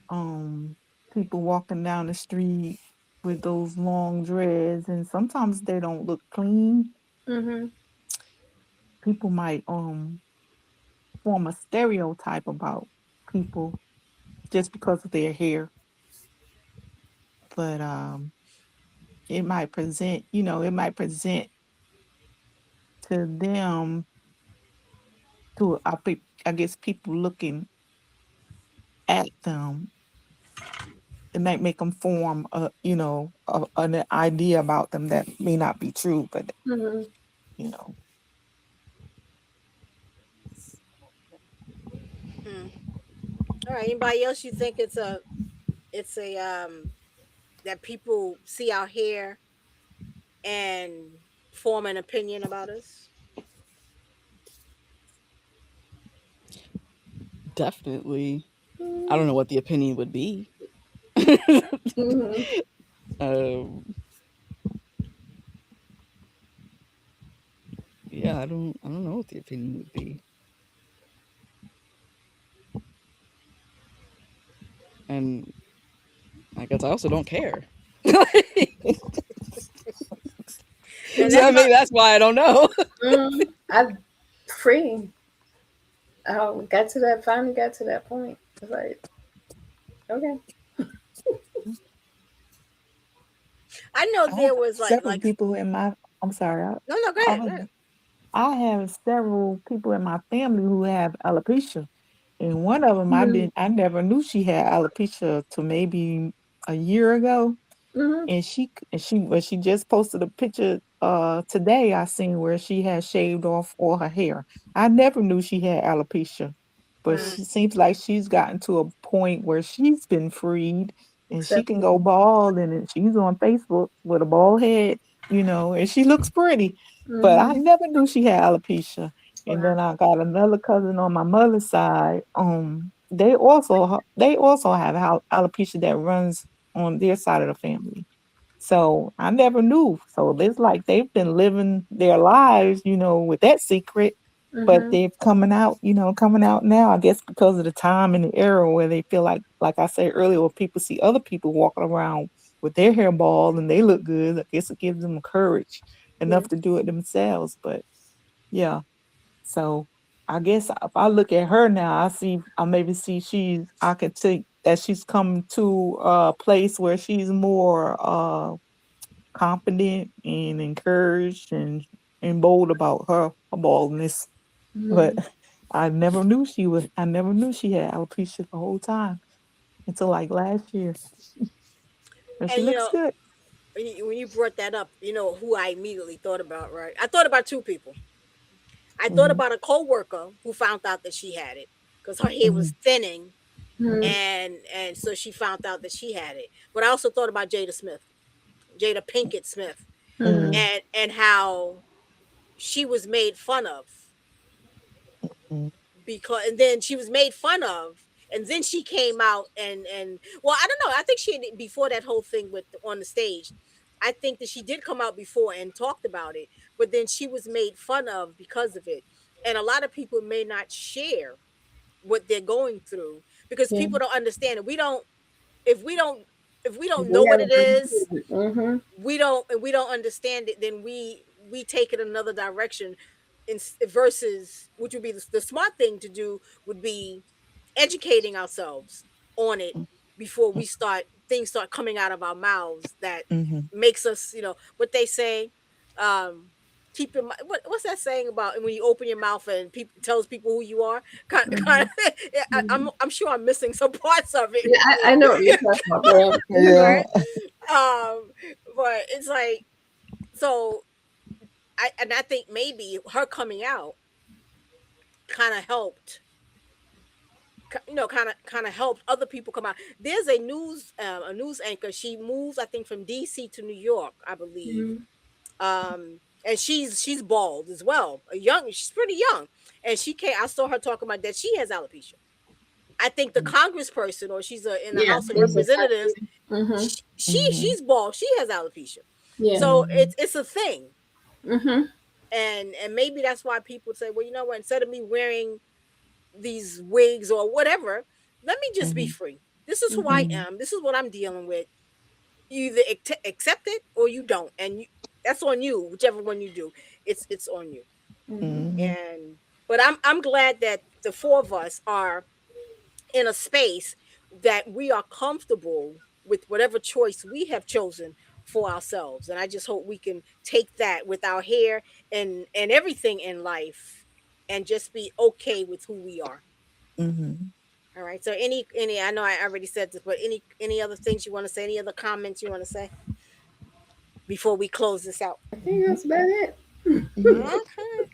um people walking down the street with those long dreads, and sometimes they don't look clean. Mm-hmm. People might form a stereotype about people just because of their hair, but it might present to them to I guess people looking at them. It might make them form an idea about them that may not be true, but Mm-hmm. you know. Hmm. All right. Anybody else you think it's a that people see our hair and form an opinion about us? Definitely. I don't Mm-hmm. know what the opinion would be. Mm-hmm. um, yeah, I don't know what the opinion would be. And I guess I also don't care. And So that's my maybe that's why I don't know. I free. I got to that. Finally, got to that point. It's like, okay. I know I have there was several like people in my. I'm sorry. no, no, go I, ahead, I go ahead. I have several people in my family who have alopecia, and one of them Mm-hmm. I never knew she had alopecia till maybe a year ago. Mm-hmm. And she just posted a picture today I seen where she had shaved off all her hair. I never knew she had alopecia, but Mm, she seems like she's gotten to a point where she's been freed and she can Accepted. go bald, and then she's on Facebook with a bald head, and she looks pretty. But I Mm-hmm. never knew she had alopecia. And Wow. then I got another cousin on my mother's side. They also have alopecia that runs on their side of the family. So I never knew. So it's like they've been living their lives, with that secret, but Mm-hmm. they're coming out now, I guess because of the time and the era where they feel like I said earlier, where people see other people walking around with their hair bald and they look good. I guess it gives them courage Yeah. enough to do it themselves. But yeah, so I guess if I look at her now, I maybe see I can think that she's come to a place where she's more confident and encouraged and bold about her baldness. But Mm-hmm. I never knew she had alopecia the whole time until like last year. And she and looks good. when you brought that up, who I immediately thought about, right? I thought about two people. I thought Hmm. about a coworker who found out that she had it because her hair Hmm. was thinning, Mm-hmm. and so she found out that she had it. But I also thought about Jada Pinkett Smith, Mm-hmm. Hmm. and how she was made fun of Hmm. because, and then she was made fun of, and then she came out and well, I don't know. I think she had, before that whole thing with on the stage. I think that she did come out before and talked about it, but then she was made fun of because of it. And a lot of people may not share what they're going through because Yeah. people don't understand it. We don't if we don't if we don't know We what it haven't been is, through it. Mm-hmm. we don't understand it, then we take it another direction. Versus, which would be the smart thing to do, would be educating ourselves on it before we start things start coming out of our mouths that Hmm. makes us, what they say, um keep your what's that saying about when you open your mouth and people tells people who you are, kind Mm-hmm. of. Mm-hmm. I'm sure I'm missing some parts of it. Yeah, I know what you're talking about, bro. Mm-hmm. Yeah. Right. But it's like, so I think maybe her coming out kind of helped, kind of helped other people come out. There's a news anchor. She moves, I think, from DC to New York, I believe. Mm-hmm. And she's bald as well. She's pretty young, and she came. I saw her talking about that she has alopecia. I think the congressperson, or she's in the Yeah, House of there's a Representatives. factory. Mm-hmm. Hmm. She's bald. She has alopecia, Yeah. so Hmm. it's a thing. Mm-hmm. And maybe that's why people say, well, you know what? Instead of me wearing these wigs or whatever, let me just be Hmm. free. This is who I Mm-hmm. Hmm. am. This is what I'm dealing with. You either accept it or you don't, and that's on you. Whichever one you do, it's on you. Mm-hmm. Hmm. And but I'm glad that the four of us are in a space that we are comfortable with whatever choice we have chosen for ourselves. And I just hope we can take that with our hair and everything in life and just be okay with who we are. Hmm. All right. So any I know I already said this, but any other things you want to say, any other comments you want to say before we close this out? I think that's about it. Yeah. Okay.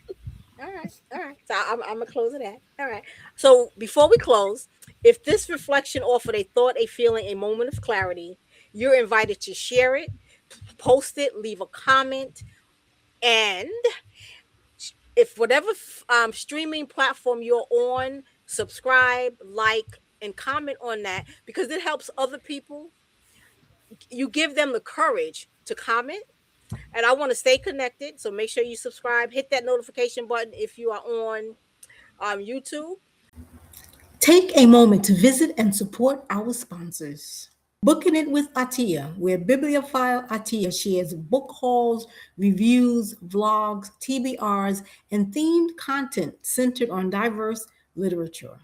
All right. All right. So I'm gonna close it at. All right. So before we close, if this reflection offered a thought, a feeling, a moment of clarity, you're invited to share it. post it, leave a comment, and if whatever streaming platform you're on, subscribe, like, and comment on that because it helps other people. You give them the courage to comment. And I want to stay connected, so make sure you subscribe. Hit that notification button if you are on YouTube. Take a moment to visit and support our sponsors. Booking It with Atia, where Bibliophile Atia shares book hauls, reviews, vlogs, TBRs, and themed content centered on diverse literature.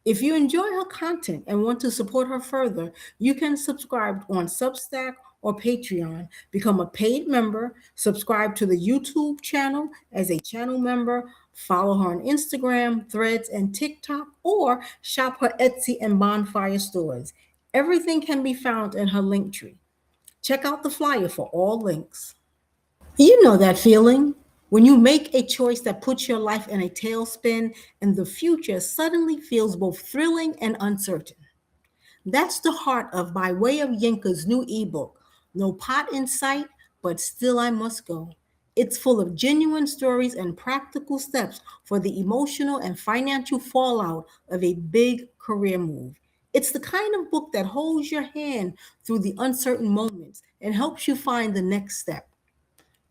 If you enjoy her content and want to support her further, you can subscribe on Substack or Patreon, become a paid member, subscribe to the YouTube channel as a channel member, follow her on Instagram, Threads, and TikTok, or shop her Etsy and Bonfire stores. Everything can be found in her link tree. Check out the flyer for all links. You know that feeling when you make a choice that puts your life in a tailspin and the future suddenly feels both thrilling and uncertain. That's the heart of By Way of Yinka's new ebook, No Pot in Sight, but Still I Must Go. It's full of genuine stories and practical steps for the emotional and financial fallout of a big career move. It's the kind of book that holds your hand through the uncertain moments and helps you find the next step.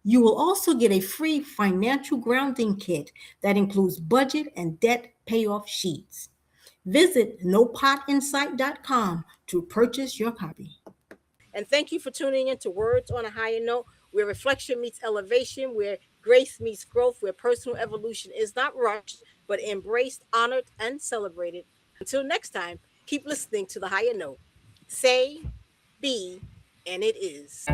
You will also get a free financial grounding kit that includes budget and debt payoff sheets. Visit nopotinsight.com to purchase your copy. And thank you for tuning in to Words on a Higher Note, where reflection meets elevation, where grace meets growth, where personal evolution is not rushed, but embraced, honored, and celebrated. Until next time, keep listening to the higher note. Say, be, and it is.